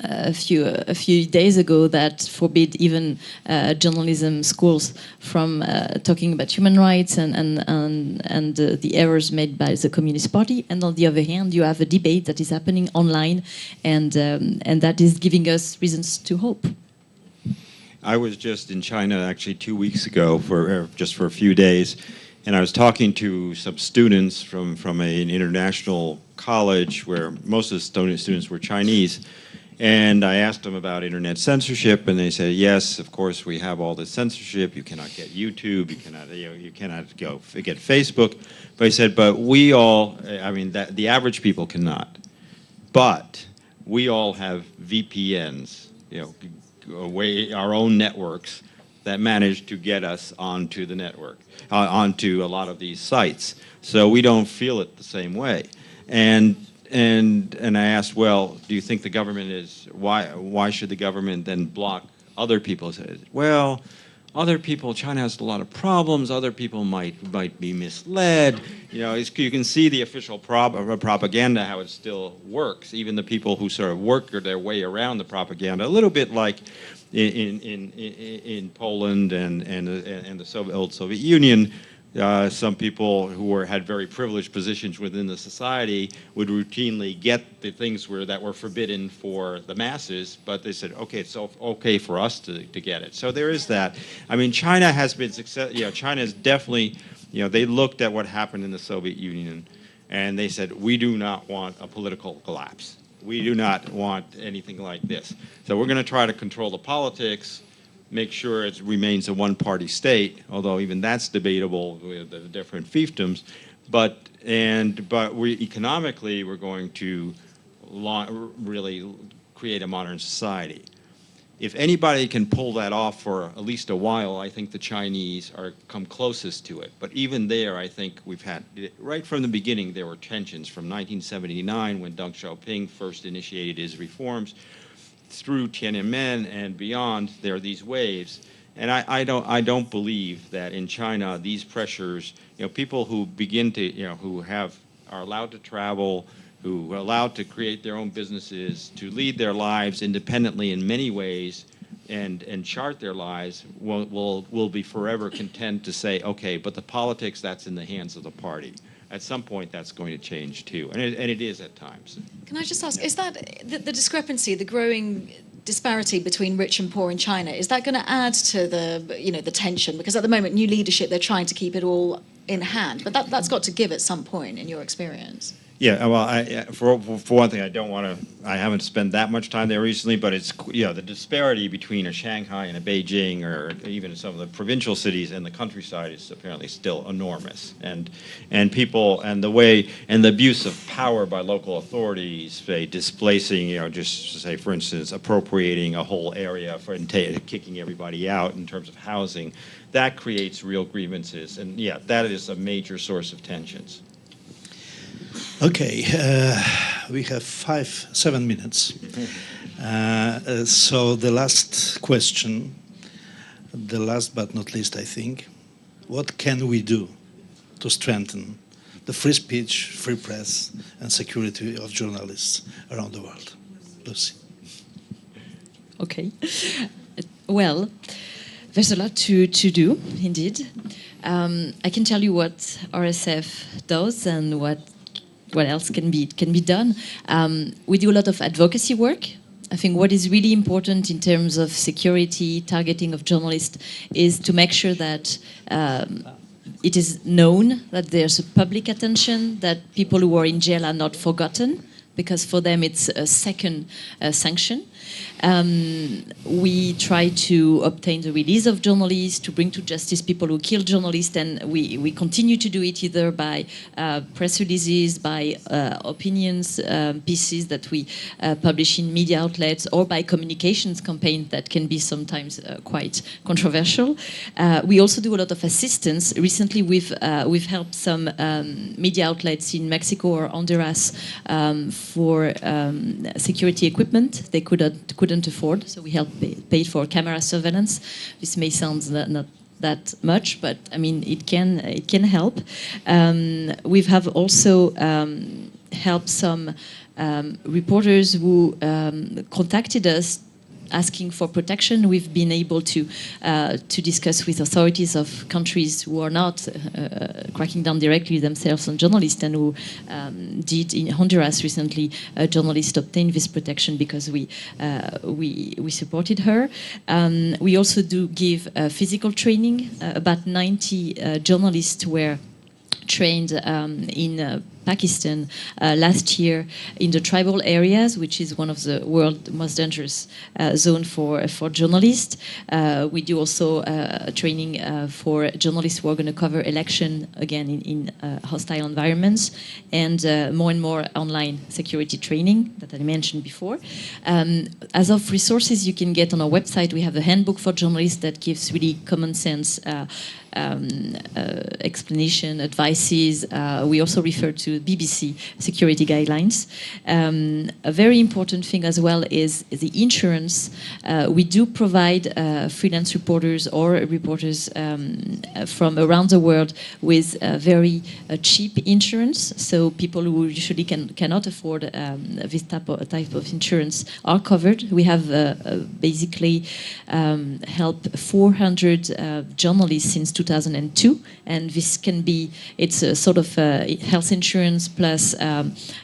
D: a few days ago that forbid even journalism schools from talking about human rights and the errors made by the Communist Party. And on the other hand, you have a debate that is happening online, and that is giving us reasons to hope.
F: I was just in China actually 2 weeks ago for a few days, and I was talking to some students from an international college where most of the students were Chinese. And I asked them about internet censorship, and they said, yes, of course, we have all this censorship. You cannot get YouTube, you cannot get Facebook. But I said, but we all, I mean, the average people cannot. But we all have VPNs, our own networks that manage to get us onto the network, onto a lot of these sites. So we don't feel it the same way. And I asked, well, do you think the government why should the government then block other people? I said, well, other people, China has a lot of problems, other people might be misled. You can see the official propaganda, how it still works, even the people who sort of work their way around the propaganda, a little bit like in Poland and the old Soviet Union. Some people who had very privileged positions within the society would routinely get the things that were forbidden for the masses, but they said, okay, it's okay for us to get it. So there is that. I mean, China has been successful. China is definitely, they looked at what happened in the Soviet Union, and they said, we do not want a political collapse. We do not want anything like this. So we're going to try to control the politics, make sure it remains a one-party state, although even that's debatable with the different fiefdoms. But economically, we're going to really create a modern society. If anybody can pull that off for at least a while, I think the Chinese come closest to it. But even there, I think we've had, right from the beginning, there were tensions from 1979 when Deng Xiaoping first initiated his reforms, through Tiananmen and beyond, there are these waves, and I don't believe that in China these pressures, people who begin to, who are allowed to travel, who are allowed to create their own businesses, to lead their lives independently in many ways, and chart their lives, will be forever content to say, okay, but the politics, that's in the hands of the party. At some point, that's going to change too, and it is at times.
E: Can I just ask, is that the discrepancy, the growing disparity between rich and poor in China, is that going to add to the tension? Because at the moment, new leadership, they're trying to keep it all in hand, but that's got to give at some point, in your experience.
F: Yeah, well, for one thing, I haven't spent that much time there recently, but it's, the disparity between a Shanghai and a Beijing, or even some of the provincial cities and the countryside, is apparently still enormous. And people, and the abuse of power by local authorities, say, displacing, just to say, for instance, appropriating a whole area and kicking everybody out in terms of housing, that creates real grievances. And yeah, that is a major source of tensions.
C: Okay, we have 7 minutes. So the last question, the last but not least, I think, what can we do to strengthen the free speech, free press, and security of journalists around the world? Lucie.
D: Okay. Well, there's a lot to do, indeed. I can tell you what RSF does and what else can be done. We do a lot of advocacy work. I think what is really important in terms of security, targeting of journalists, is to make sure that it is known, that there's a public attention, that people who are in jail are not forgotten, because for them it's a second sanction. We try to obtain the release of journalists, to bring to justice people who kill journalists, and we continue to do it either by press releases, by opinions pieces that we publish in media outlets, or by communications campaigns that can be sometimes quite controversial. We also do a lot of assistance. Recently we've helped some media outlets in Mexico or Honduras for security equipment they couldn't afford, so we helped pay for camera surveillance. This may sound not that much, but I mean it can help. We have also helped some reporters who contacted us asking for protection. We've been able to discuss with authorities of countries who are not cracking down directly themselves on journalists, and who did in Honduras recently. A journalist obtained this protection because we supported her. We also do give physical training. About 90 journalists were trained in Pakistan last year in the tribal areas, which is one of the world's most dangerous zone for journalists. We do also training for journalists who are going to cover election again in hostile environments, and more online security training that I mentioned before. As of resources you can get on our website, we have a handbook for journalists that gives really common sense explanation, advices. We also refer to BBC security guidelines. A very important thing as well is the insurance. We do provide freelance reporters or reporters from around the world with very cheap insurance. So people who usually cannot afford this type of insurance are covered. We have basically helped 400 journalists since 2002, and this can be, it's a sort of health insurance plus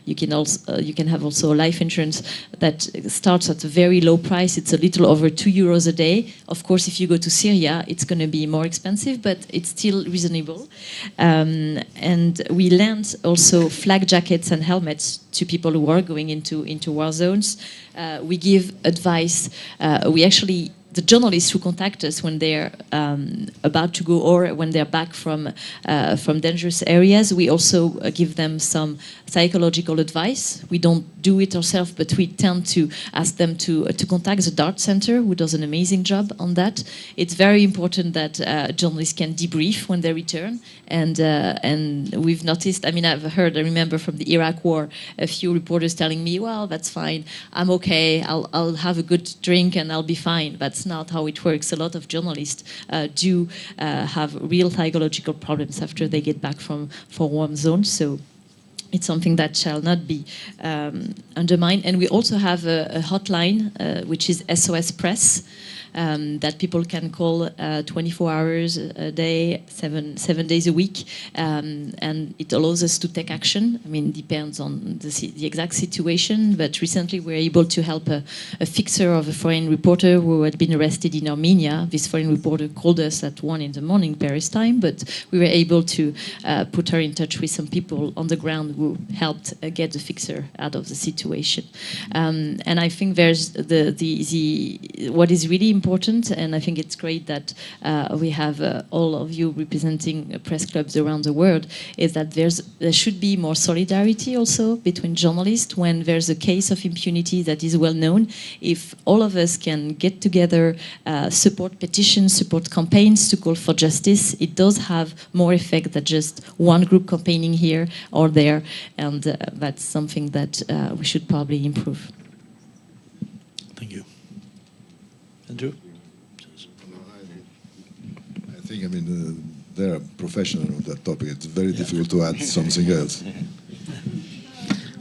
D: you can have also life insurance that starts at a very low price. It's a little over €2 a day. Of course, if you go to Syria, it's going to be more expensive, but it's still reasonable. And we lend also flak jackets and helmets to people who are going into war zones. We give advice. The journalists who contact us when they're about to go or when they're back from dangerous areas, we also give them some psychological advice. We don't do it ourselves, but we tend to ask them to contact the DART Center, who does an amazing job on that. It's very important that journalists can debrief when they return, and we've noticed. I mean, I remember from the Iraq War, a few reporters telling me, "Well, that's fine. I'm okay. I'll have a good drink and I'll be fine." That's not how it works. A lot of journalists do have real psychological problems after they get back from war zones. So it's something that shall not be undermined. And we also have a hotline, which is SOS Press. that people can call 24 hours a day, seven days a week, and it allows us to take action. I mean, it depends on the exact situation, but recently we were able to help a fixer of a foreign reporter who had been arrested in Armenia. This foreign reporter called us at 1 in the morning, Paris time, but we were able to put her in touch with some people on the ground who helped get the fixer out of the situation. And I think there's what is really important, and I think it's great that we have all of you representing press clubs around the world, is that there should be more solidarity also between journalists when there's a case of impunity that is well known. If all of us can get together, support petitions, support campaigns to call for justice, it does have more effect than just one group campaigning here or there, and that's something that we should probably improve.
C: Thank you. Andrew?
G: I think, I mean, they're professional on that topic. It's very difficult to add something else.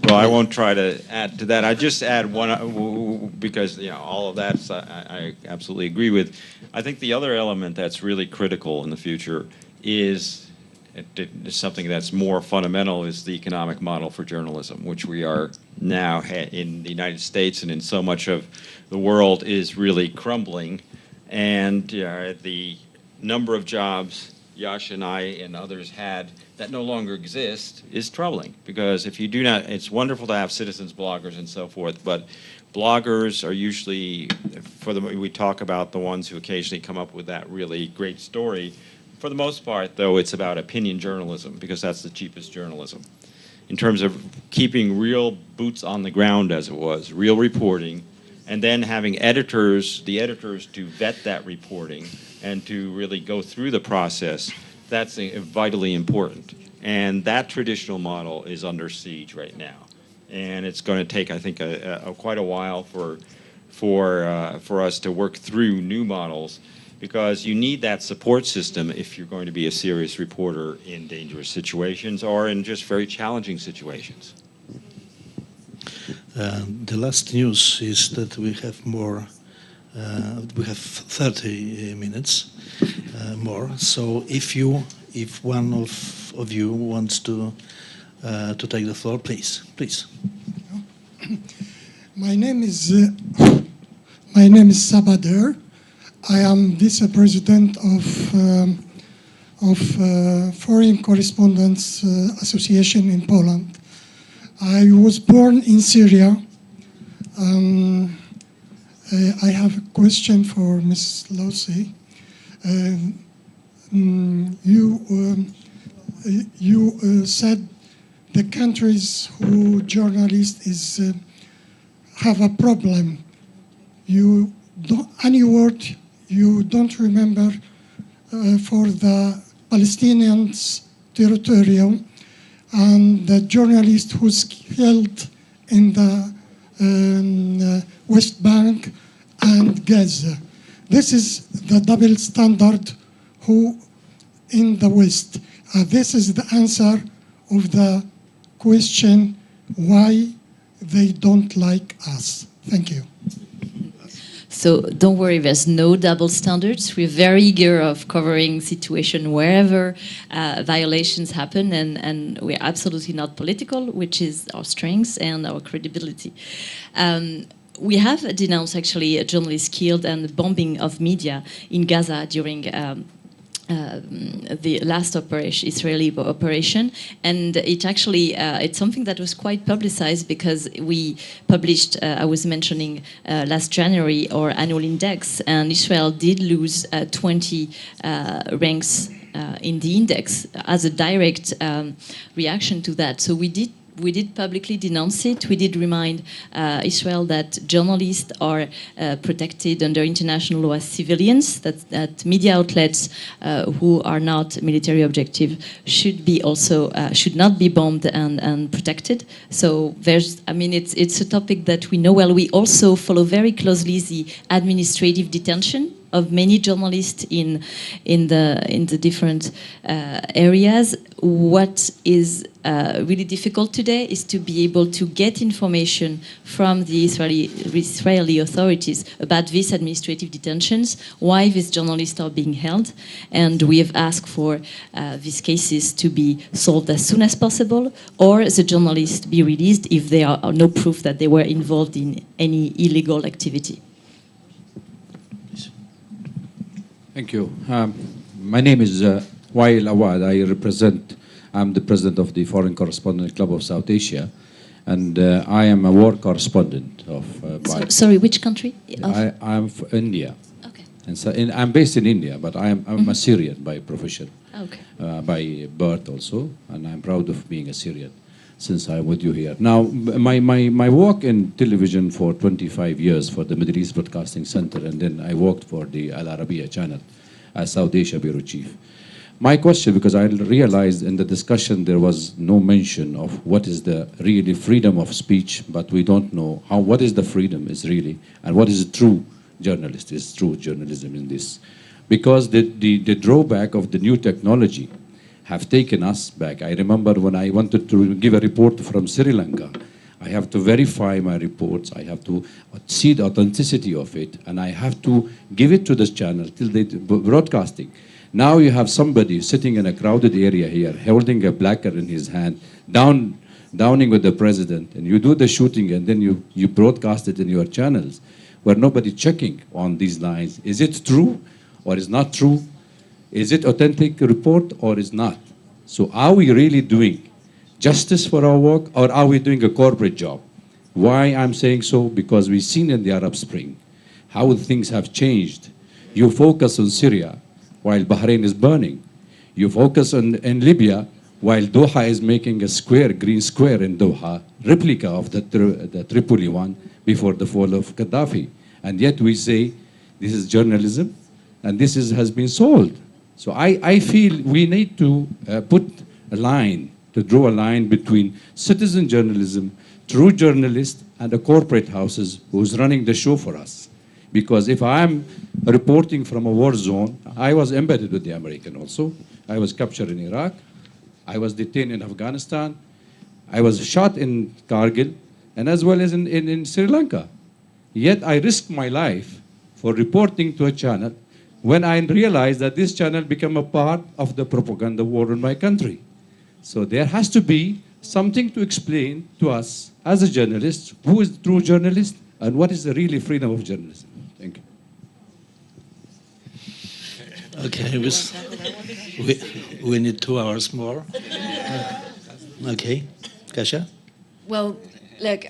F: Well, I won't try to add to that. I just add one, because all of that I absolutely agree with. I think the other element that's really critical in the future is something that's more fundamental, is the economic model for journalism, which we are now in the United States and in so much of the world is really crumbling. And the number of jobs Yash and I and others had that no longer exist is troubling, because if you do not, it's wonderful to have citizens bloggers and so forth, but bloggers are usually, we talk about the ones who occasionally come up with that really great story. For the most part, though, it's about opinion journalism, because that's the cheapest journalism. In terms of keeping real boots on the ground, as it was, real reporting, and then having the editors to vet that reporting and to really go through the process, that's vitally important. And that traditional model is under siege right now. And it's going to take, I think, quite a while for us to work through new models, because you need that support system if you're going to be a serious reporter in dangerous situations or in just very challenging situations.
C: The last news is that we have we have 30 minutes more. So if one of you wants to take the floor, please.
H: My name is Sabader. I am vice president of Foreign Correspondents Association in Poland. I was born in Syria. I have a question for Ms. Lucie. You said the countries who journalists have a problem. You don't, any word you don't remember for the Palestinians territorium and the journalist who's killed in the West Bank and Gaza. This is the double standard who in the West. This is the answer of the question why they don't like us. Thank you.
D: So don't worry, there's no double standards. We're very eager of covering situation wherever violations happen, and we're absolutely not political, which is our strengths and our credibility. We have denounced actually a journalist killed and the bombing of media in Gaza during the last Israeli operation, and it actually it's something that was quite publicized because we published, I was mentioning last January, our annual index, and Israel did lose 20 ranks in the index as a direct reaction to that. So we did publicly denounce it. We did remind Israel that journalists are protected under international law as civilians, that media outlets who are not military objective should not be bombed and protected. So it's a topic that we know well. We also follow very closely the administrative detention of many journalists in the different areas. What is really difficult today is to be able to get information from the Israeli authorities about these administrative detentions, why these journalists are being held, and we have asked for these cases to be solved as soon as possible, or the journalists be released if there are no proof that they were involved in any illegal activity.
I: Thank you. My name is Wael Awad. I'm the president of the Foreign Correspondent Club of South Asia, and I am a war correspondent of.
D: Sorry, which country?
I: I'm from India.
D: Okay.
I: And so I'm based in India, but I'm a Syrian by profession,
D: Okay.
I: by birth also, and I'm proud of being a Syrian since I'm with you here. Now, my work in television for 25 years for the Middle East Broadcasting Center, and then I worked for the Al Arabiya channel as South Asia Bureau Chief. My question, because I realized in the discussion there was no mention of what is the really freedom of speech, but we don't know what is the freedom is really, and what is true journalism in this. Because the drawback of the new technology have taken us back. I remember when I wanted to give a report from Sri Lanka, I have to verify my reports, I have to see the authenticity of it, and I have to give it to this channel till they broadcasting. Now you have somebody sitting in a crowded area here, holding a placard in his hand, downing with the president, and you do the shooting, and then you broadcast it in your channels, where nobody checking on these lines. Is it true or is not true? Is it authentic report or is not? So are we really doing justice for our work, or are we doing a corporate job? Why I'm saying so? Because we've seen in the Arab Spring how things have changed. You focus on Syria while Bahrain is burning. You focus in Libya while Doha is making a green square in Doha, replica of the Tripoli one before the fall of Gaddafi. And yet we say this is journalism and this has been sold. So I feel we need to draw a line between citizen journalism, true journalists, and the corporate houses who's running the show for us. Because if I'm reporting from a war zone, I was embedded with the American also. I was captured in Iraq. I was detained in Afghanistan. I was shot in Kargil, and as well as in Sri Lanka. Yet I risked my life for reporting to a channel when I realized that this channel became a part of the propaganda war in my country. So there has to be something to explain to us as a journalist, who is the true journalist and what is the really freedom of journalism. Thank you.
C: Okay, we need 2 hours more. Okay, Kasia?
E: Well, look,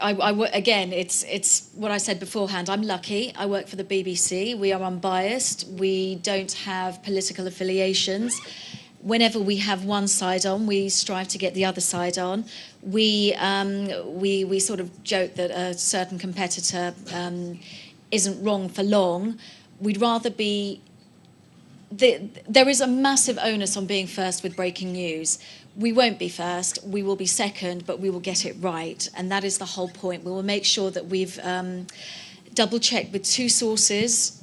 E: again, it's what I said beforehand. I'm lucky. I work for the BBC. We are unbiased. We don't have political affiliations. Whenever we have one side on, we strive to get the other side on. We sort of joke that a certain competitor isn't wrong for long. We'd rather be... There is a massive onus on being first with breaking news. We won't be first, we will be second, but we will get it right. And that is the whole point. We will make sure that we've double-checked with two sources,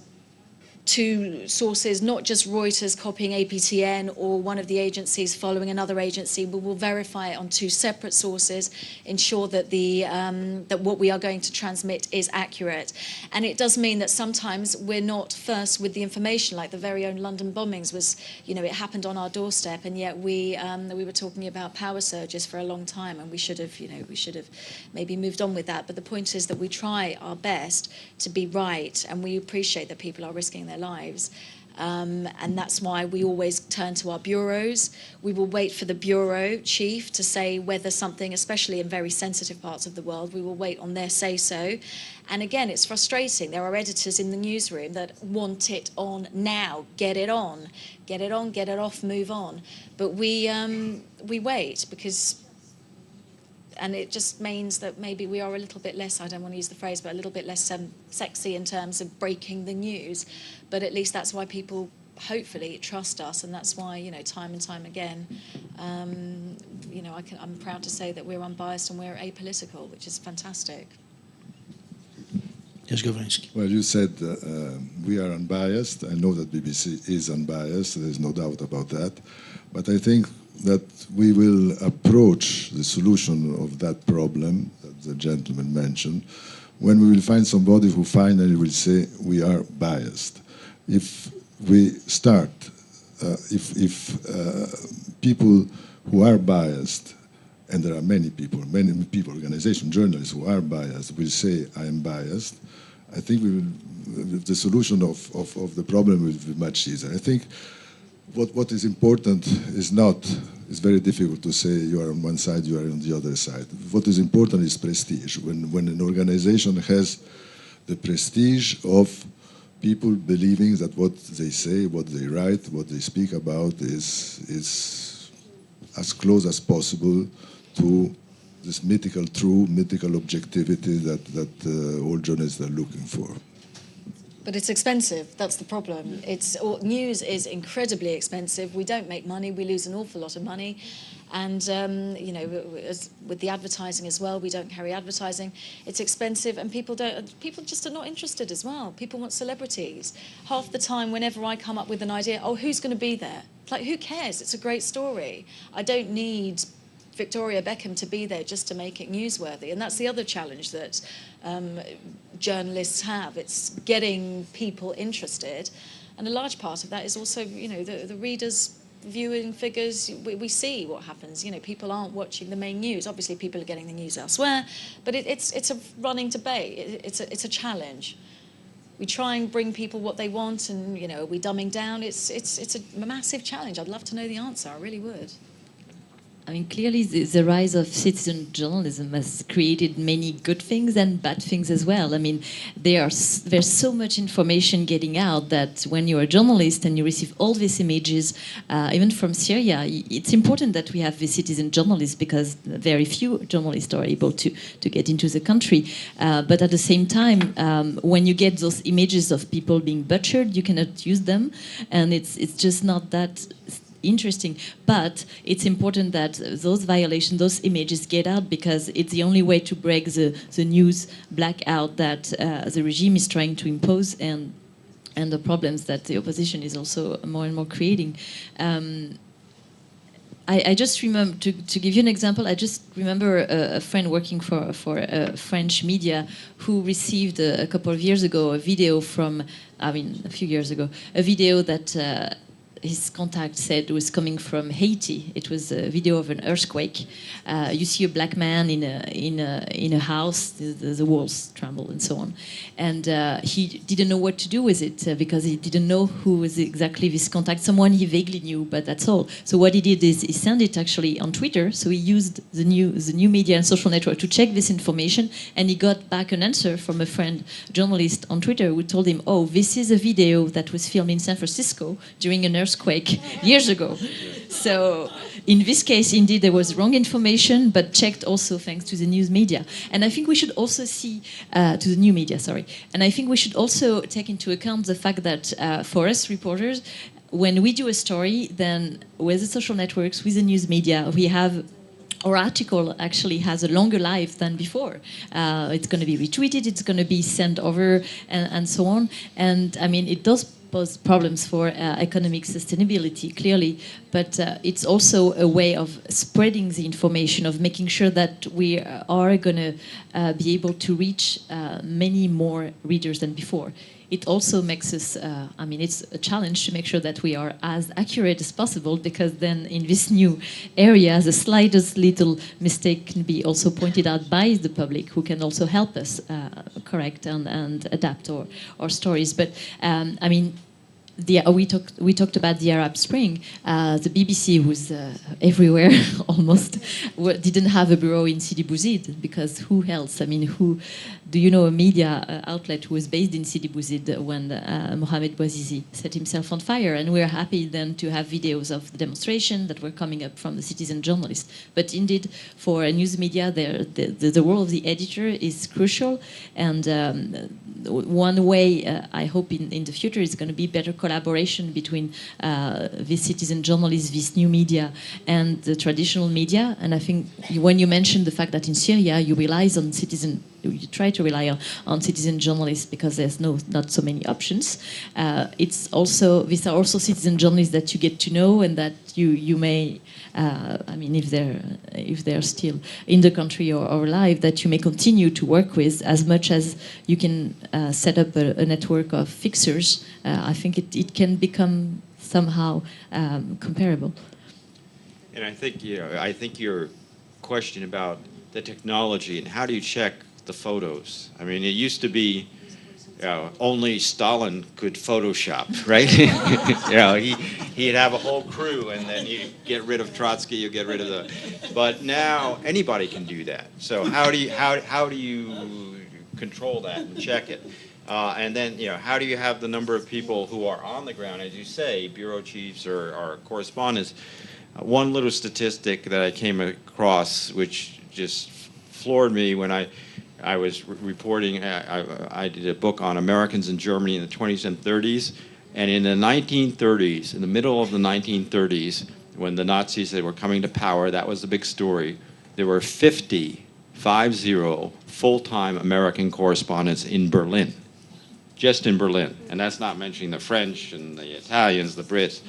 E: not just Reuters copying APTN or one of the agencies following another agency. We will verify it on two separate sources, ensure that that what we are going to transmit is accurate. And it does mean that sometimes we're not first with the information, like the very own London bombings was, it happened on our doorstep, and yet we were talking about power surges for a long time, and we should have maybe moved on with that. But the point is that we try our best to be right, and we appreciate that people are risking their lives, and that's why we always turn to our bureaus. We will wait for the bureau chief to say whether something, especially in very sensitive parts of the world, we will wait on their say-so. And again, it's frustrating. There are editors in the newsroom that want it on now. Get it on, get it off, move on. But we wait because... And it just means that maybe we are a little bit less, I don't want to use the phrase, but a little bit less sexy in terms of breaking the news. But at least that's why people hopefully trust us, and that's why, time and time again, I'm proud to say that we're unbiased and we're apolitical, which is fantastic.
C: Yes, Gawronski.
G: Well, you said we are unbiased. I know that BBC is unbiased. There's no doubt about that. But I think that we will approach the solution of that problem that the gentleman mentioned when we will find somebody who finally will say we are biased. If we start, if people who are biased, and there are many people, organizations, journalists who are biased, will say I am biased, I think the solution of the problem will be much easier. I think what is important is it's very difficult to say you are on one side, you are on the other side. What is important is prestige. When an organization has the prestige of people believing that what they say, what they write, what they speak about is as close as possible to this mythical truth, mythical objectivity that all journalists are looking for.
E: But it's expensive. That's the problem. News is incredibly expensive. We don't make money. We lose an awful lot of money. And, with the advertising as well, we don't carry advertising. It's expensive, and people just are not interested as well. People want celebrities. Half the time, whenever I come up with an idea, oh, who's going to be there? It's like, who cares? It's a great story. I don't need Victoria Beckham to be there just to make it newsworthy. And that's the other challenge that journalists have. It's getting people interested. And a large part of that is also, the readers' viewing figures. We see what happens. People aren't watching the main news. Obviously, people are getting the news elsewhere. But it's a running debate. It's a challenge. We try and bring people what they want, and, are we dumbing down? It's a massive challenge. I'd love to know the answer. I really would.
D: I mean, clearly the rise of citizen journalism has created many good things and bad things as well. I mean, there's so much information getting out that when you're a journalist and you receive all these images, even from Syria, it's important that we have the citizen journalists, because very few journalists are able to get into the country. But at the same time, when you get those images of people being butchered, you cannot use them, and it's just not that interesting. But it's important that those violations, those images get out, because it's the only way to break the news blackout that the regime is trying to impose, and the problems that the opposition is also more and more creating. I just remember, to give you an example, I just remember a friend working for French media who received a couple of years ago a video from, a few years ago, a video that his contact said was coming from Haiti. It was a video of an earthquake. You see a black man in a house, the walls tremble and so on. And he didn't know what to do with it because he didn't know who was exactly this contact. Someone he vaguely knew, but that's all. So what he did is he sent it actually on Twitter. So he used the new media and social network to check this information, and he got back an answer from a friend, journalist on Twitter, who told him, oh, this is a video that was filmed in San Francisco during an earthquake years ago. So in this case, indeed, there was wrong information, but checked also thanks to the news media. And I think we should also see, to the new media, sorry. And I think we should also take into account the fact that for us reporters, when we do a story, then with the social networks, with the news media, we have our article actually has a longer life than before. It's going to be retweeted, it's going to be sent over, and so on. And I mean, it does pose problems for economic sustainability, clearly, but it's also a way of spreading the information, of making sure that we are going to be able to reach many more readers than before. It also makes us, it's a challenge to make sure that we are as accurate as possible, because then in this new area, the slightest little mistake can be also pointed out by the public, who can also help us correct and adapt our stories. But we talked about the Arab Spring. The BBC was everywhere almost. Didn't have a bureau in Sidi Bouzid, because who else? Do you know a media outlet who was based in Sidi Bouzid when Mohamed Bouazizi set himself on fire? And we're happy then to have videos of the demonstration that were coming up from the citizen journalists. But indeed, for a news media, the role of the editor is crucial. And one way I hope in the future is going to be better collaboration between these citizen journalists, this new media, and the traditional media. And I think when you mentioned the fact that in Syria you try to rely on citizen journalists because there's not so many options. These are also citizen journalists that you get to know and that you may, I mean, if they're still in the country or alive, that you may continue to work with as much as you can set up a network of fixers. I think it can become somehow comparable.
F: And I think your question about the technology and how do you check the photos. I mean, it used to be only Stalin could Photoshop, right? He'd have a whole crew, and then you get rid of Trotsky, you get rid of the. But now anybody can do that. So how do you control that and check it? And then how do you have the number of people who are on the ground, as you say, bureau chiefs or correspondents? One little statistic that I came across, which just floored me when I was reporting, I did a book on Americans in Germany in the 20s and 30s. And in the 1930s, in the middle of the 1930s, when the Nazis they were coming to power, that was the big story. There were 50 full-time American correspondents in Berlin, just in Berlin. And that's not mentioning the French and the Italians, the Brits.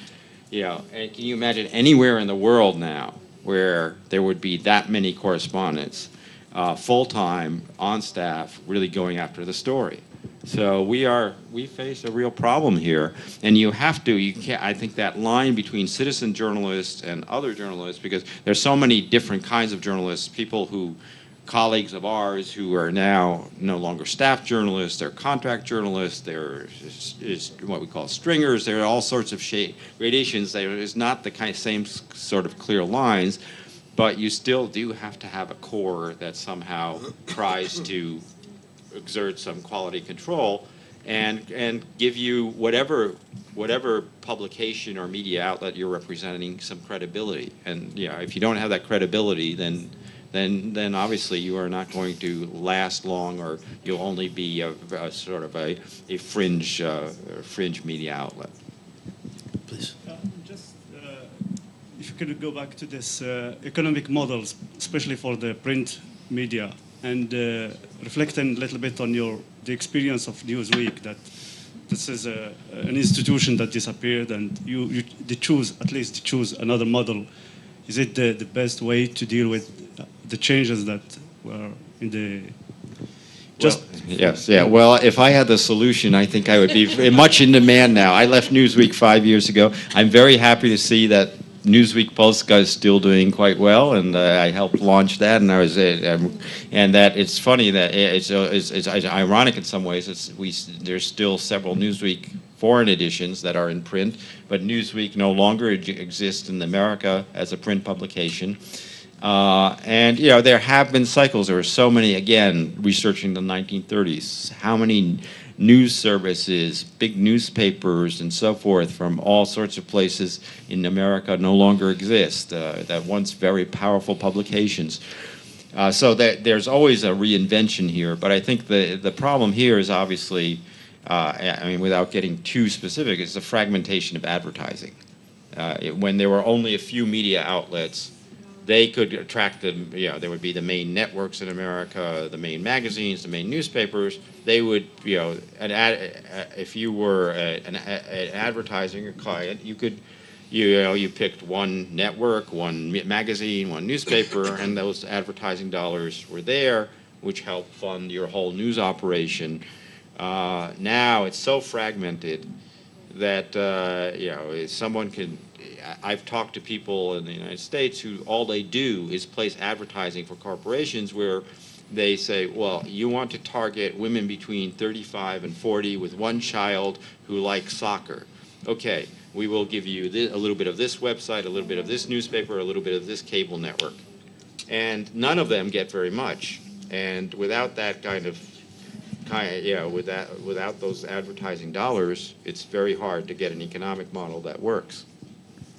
F: And can you imagine anywhere in the world now where there would be that many correspondents? Full-time, on staff, really going after the story. So we face a real problem here, and you can't, I think that line between citizen journalists and other journalists, because there's so many different kinds of journalists, colleagues of ours who are now no longer staff journalists, they're contract journalists, they're what we call stringers, there are all sorts of gradations. There is not the same sort of clear lines. But you still do have to have a core that somehow tries to exert some quality control and give you whatever publication or media outlet you're representing some credibility. And if you don't have that credibility, then obviously you are not going to last long, or you'll only be a sort of a fringe media outlet.
C: Please.
J: If you could go back to this economic models, especially for the print media, and reflecting a little bit on the experience of Newsweek, that this is an institution that disappeared, and they choose another model. Is it the best way to deal with the changes that were in the?
F: Yes, yeah. Well, if I had the solution, I think I would be much in demand now. I left Newsweek 5 years ago. I'm very happy to see that Newsweek Polska is still doing quite well, and I helped launch that. And and that it's funny that it's ironic in some ways. There's still several Newsweek foreign editions that are in print, but Newsweek no longer exists in America as a print publication. And there have been cycles. There were so many. Again, researching the 1930s, how many news services, big newspapers, and so forth from all sorts of places in America no longer exist, that once very powerful publications. So that there's always a reinvention here, but I think the problem here is obviously, without getting too specific, is the fragmentation of advertising. When there were only a few media outlets, they could attract them. There would be the main networks in America, the main magazines, the main newspapers. They would, if you were an advertising client, you could, you picked one network, one magazine, one newspaper, and those advertising dollars were there, which helped fund your whole news operation. Now it's so fragmented that someone can. I've talked to people in the United States who all they do is place advertising for corporations where they say, well, you want to target women between 35 and 40 with one child who likes soccer. Okay, we will give you a little bit of this website, a little bit of this newspaper, a little bit of this cable network. And none of them get very much. And without that without those advertising dollars, it's very hard to get an economic model that works.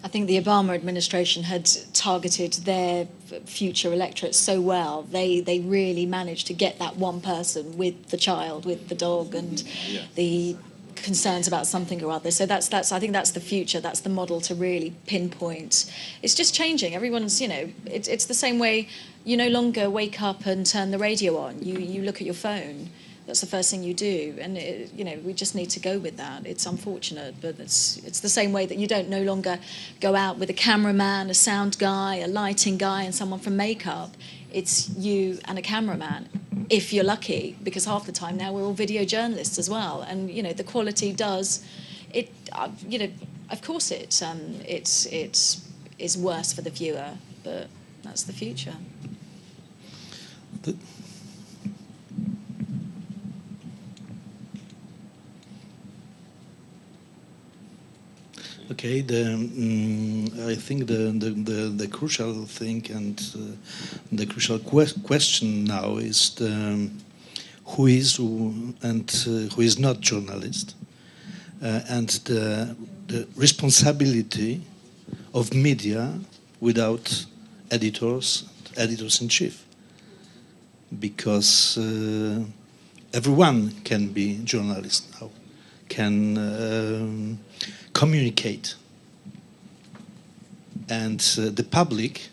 E: I think the Obama administration had targeted their future electorate so well. They really managed to get that one person with the child, with the dog, and the concerns about something or other. So that's I think that's the future. That's the model to really pinpoint. It's just changing. Everyone's, you know, it's the same way. You no longer wake up and turn the radio on. You look at your phone. That's the first thing you do, and you know, we just need to go with that. It's unfortunate, but it's the same way that you don't no longer go out with a cameraman, a sound guy, a lighting guy, and someone from makeup. It's you and a cameraman, if you're lucky, because half the time now we're all video journalists as well, and you know, the quality does it. You know, of course it's worse for the viewer, but that's the future.
C: Okay, I think the crucial thing and the crucial question now is who is and who is not journalist, and the responsibility of media without editors-in-chief, because everyone can be journalist now, can communicate, and the public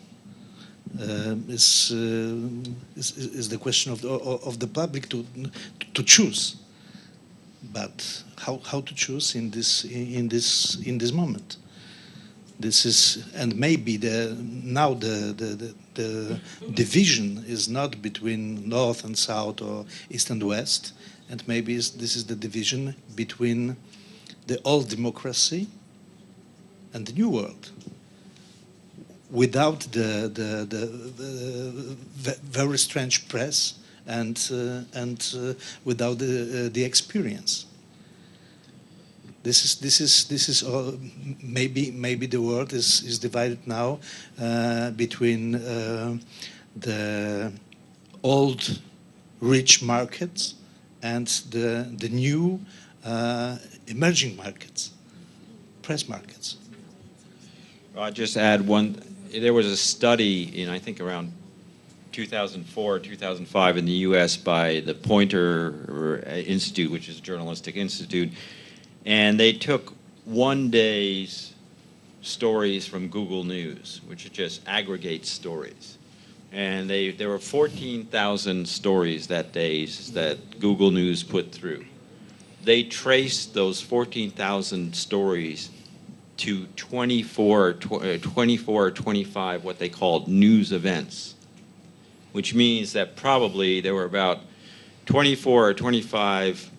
C: is the question of the public to choose. But how to choose in this moment? This is, and maybe now the division is not between North and South or East and West, and maybe this is the division between the old democracy and the new world, without the very strange press and without the experience. This is all, maybe the world is divided now between the old rich markets and the new emerging markets, press markets.
F: I'll just add one. There was a study in, I think, around 2004 or 2005 in the U.S. by the Poynter Institute, which is a journalistic institute, and they took one day's stories from Google News, which just aggregates stories. And there were 14,000 stories that day that Google News put through. They traced those 14,000 stories to 24 or 25 what they called news events, which means that probably there were about 24 or 25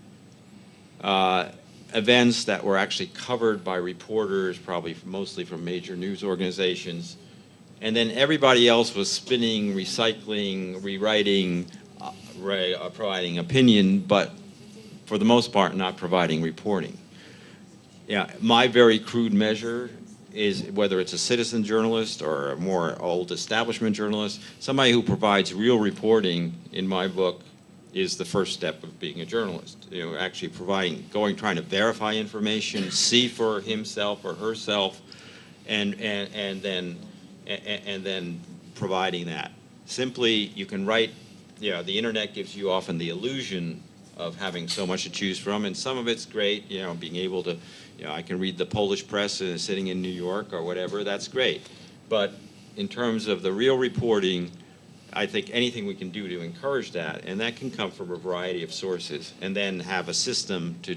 F: events that were actually covered by reporters, probably mostly from major news organizations, and then everybody else was spinning, recycling, rewriting, providing opinion, but for the most part, not providing reporting. Yeah, my very crude measure is whether it's a citizen journalist or a more old establishment journalist, somebody who provides real reporting, in my book, is the first step of being a journalist. You know, actually trying to verify information, see for himself or herself, and then providing that. Simply, you can write. You know, the internet gives you often the illusion of having so much to choose from, and some of it's great, you know, being able to, you know, I can read the Polish press sitting in New York or whatever, that's great. But in terms of the real reporting, I think anything we can do to encourage that, and that can come from a variety of sources, and then have a system to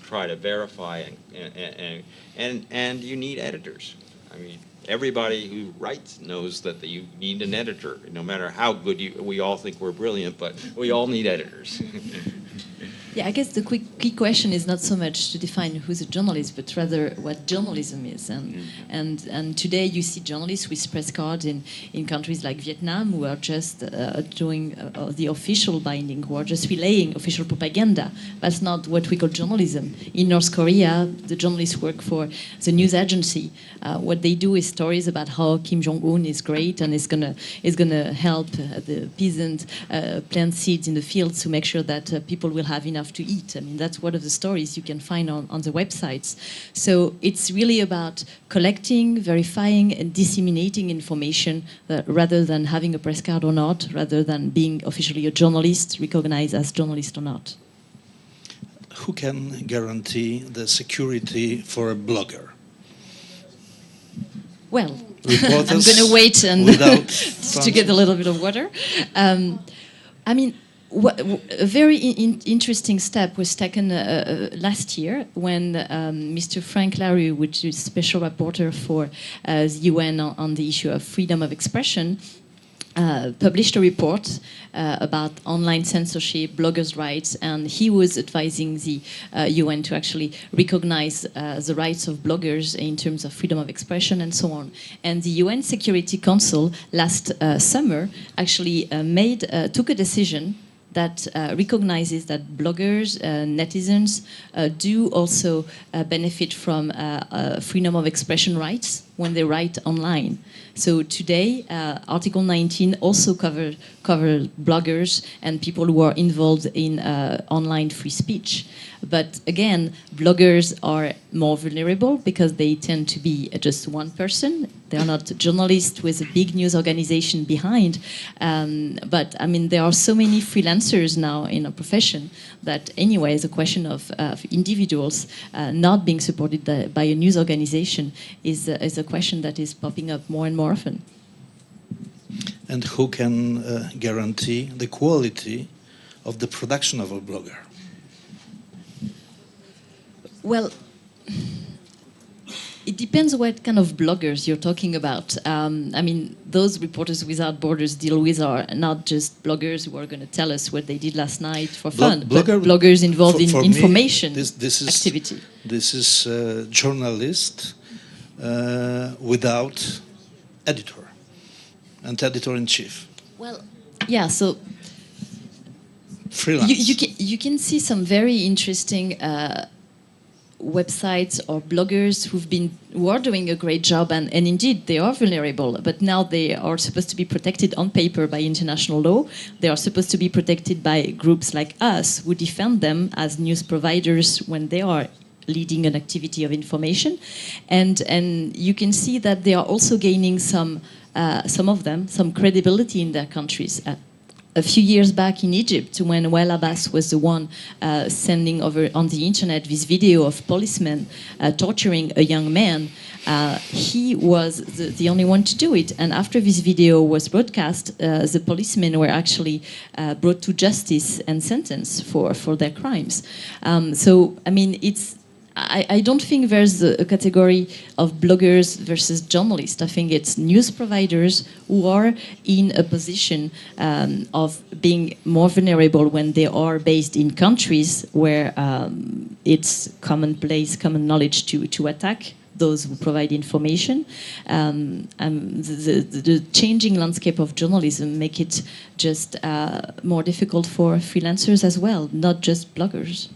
F: try to verify, and you need editors. I mean, everybody who writes knows that you need an editor, no matter how good we all think we're brilliant, but we all need editors.
D: Yeah, I guess the key question is not so much to define who's a journalist, but rather what journalism is. And today you see journalists with press cards in countries like Vietnam who are just doing the official binding, who are just relaying official propaganda. That's not what we call journalism. In North Korea, the journalists work for the news agency. What they do is stories about how Kim Jong-un is great and is gonna help the peasant plant seeds in the fields to make sure that people will have enough to eat. I mean, that's one of the stories you can find on the websites. So it's really about collecting, verifying, and disseminating information rather than having a press card or not, rather than being officially a journalist, recognized as journalist or not.
C: who can guarantee the security for a blogger?
D: Well, I'm
C: Reporters
D: going to wait and
C: without
D: to get a little bit of water. I mean, a very interesting step was taken last year when Mr. Frank Larue, which is special rapporteur for the UN on the issue of freedom of expression, published a report about online censorship, bloggers' rights, and he was advising the UN to actually recognize the rights of bloggers in terms of freedom of expression and so on. And the UN Security Council last summer actually took a decision that recognizes that bloggers, netizens do also benefit from freedom of expression rights when they write online. So today, Article 19 also covers bloggers and people who are involved in online free speech. But again, bloggers are more vulnerable because they tend to be just one person. They are not journalists with a big news organization behind. But I mean, there are so many freelancers now in a profession that anyway, it's a question of individuals not being supported by a news organization is a question that is popping up more and more often.
C: And who can guarantee the quality of the production of a blogger?
D: Well, it depends what kind of bloggers you're talking about. I mean, those Reporters Without Borders deal with are not just bloggers who are going to tell us what they did last night for fun, but bloggers involved in information activity.
C: This is a journalist without editor and editor-in-chief.
D: Well, yeah, so
C: freelance.
D: You can see some very interesting websites or bloggers who are doing a great job, and indeed they are vulnerable, but now they are supposed to be protected on paper by international law. They are supposed to be protected by groups like us who defend them as news providers when they are leading an activity of information, and you can see that they are also gaining some of them some credibility in their countries. A few years back in Egypt, when Wael Abbas was the one sending over on the internet this video of policemen torturing a young man, he was the only one to do it. And after this video was broadcast, the policemen were actually brought to justice and sentenced for their crimes. So, I mean, I don't think there's a category of bloggers versus journalists. I think it's news providers who are in a position of being more vulnerable when they are based in countries where it's commonplace, common knowledge to attack those who provide information. The changing landscape of journalism make it just more difficult for freelancers as well, not just bloggers.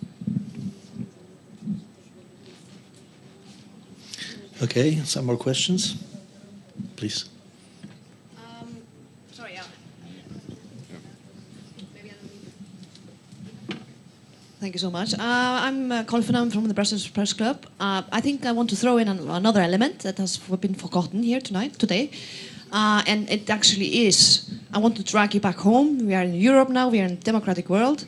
C: Okay, some more questions? Please.
K: Sorry, Thank you so much. I'm Colin from the Brussels Press Club. I think I want to throw in another element that has been forgotten here today. And it actually is, I want to drag you back home. We are in Europe now, we are in a democratic world.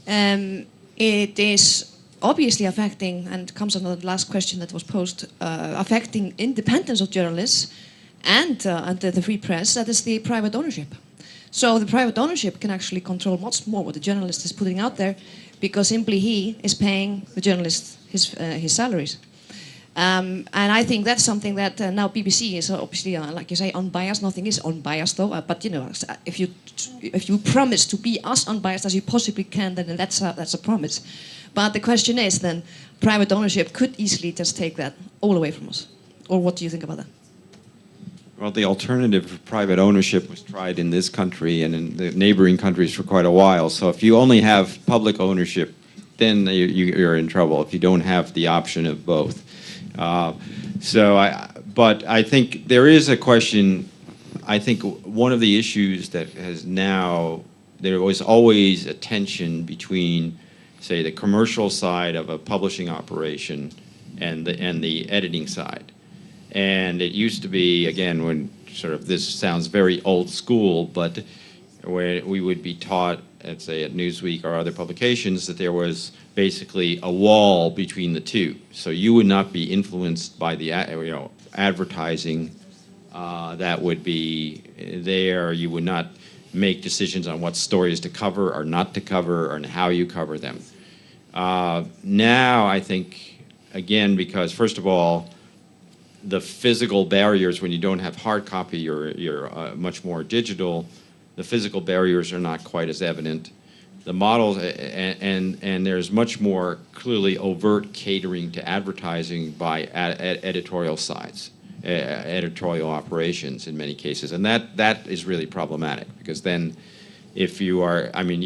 K: It is obviously affecting, and comes on the last question that was posed, affecting independence of journalists and the free press, that is the private ownership. So the private ownership can actually control much more what the journalist is putting out there, because simply he is paying the journalist his salaries. And I think that's something that now BBC is obviously, like you say, unbiased. Nothing is unbiased though, but you know, if you promise to be as unbiased as you possibly can, then that's a promise. But the question is then, private ownership could easily just take that all away from us. Or what do you think about that?
F: Well, the alternative of private ownership was tried in this country and in the neighboring countries for quite a while. So if you only have public ownership, then you're in trouble if you don't have the option of both. But I think there is a question. I think one of the issues that has now, there was always a tension between, say, the commercial side of a publishing operation and the editing side. And it used to be, again, when sort of this sounds very old school, but where we would be taught let's say at Newsweek or other publications, that there was basically a wall between the two. So you would not be influenced by the advertising that would be there. You would not make decisions on what stories to cover or not to cover and how you cover them. Now I think, again, because first of all, the physical barriers when you don't have hard copy, you're much more digital, the physical barriers are not quite as evident. The models, and there's much more clearly overt catering to advertising by editorial sides, editorial operations in many cases. And that is really problematic, because then if you are, I mean,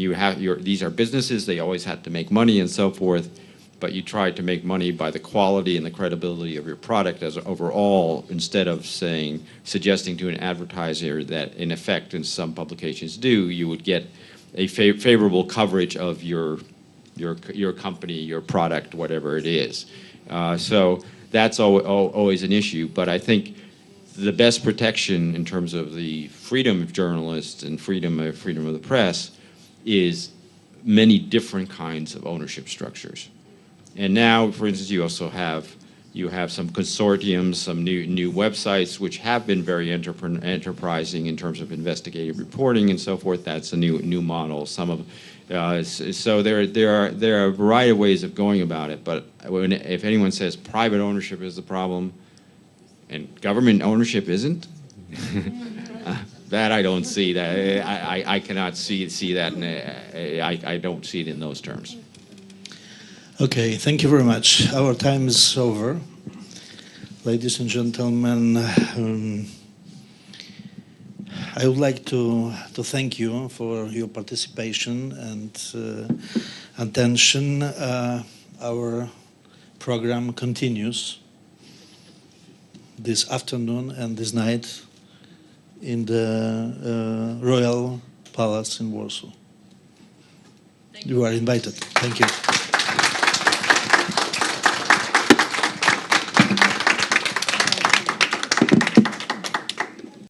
F: these are businesses, they always had to make money and so forth, but you try to make money by the quality and the credibility of your product as overall, instead of suggesting to an advertiser that, in effect, and some publications do, you would get a favorable coverage of your company, your product, whatever it is. So that's always an issue. But I think the best protection in terms of the freedom of journalists and freedom of the press is many different kinds of ownership structures. And now, for instance, you also have some consortiums, some new websites which have been very enterprising in terms of investigative reporting and so forth. That's a new model. So there are a variety of ways of going about it. But if anyone says private ownership is the problem and government ownership isn't, that I don't see. That I cannot see that. I don't see it in those terms.
C: Okay, thank you very much. Our time is over. Ladies and gentlemen, I would like to thank you for your participation and attention. Our program continues this afternoon and this night in the Royal Palace in Warsaw. You are invited. Thank you.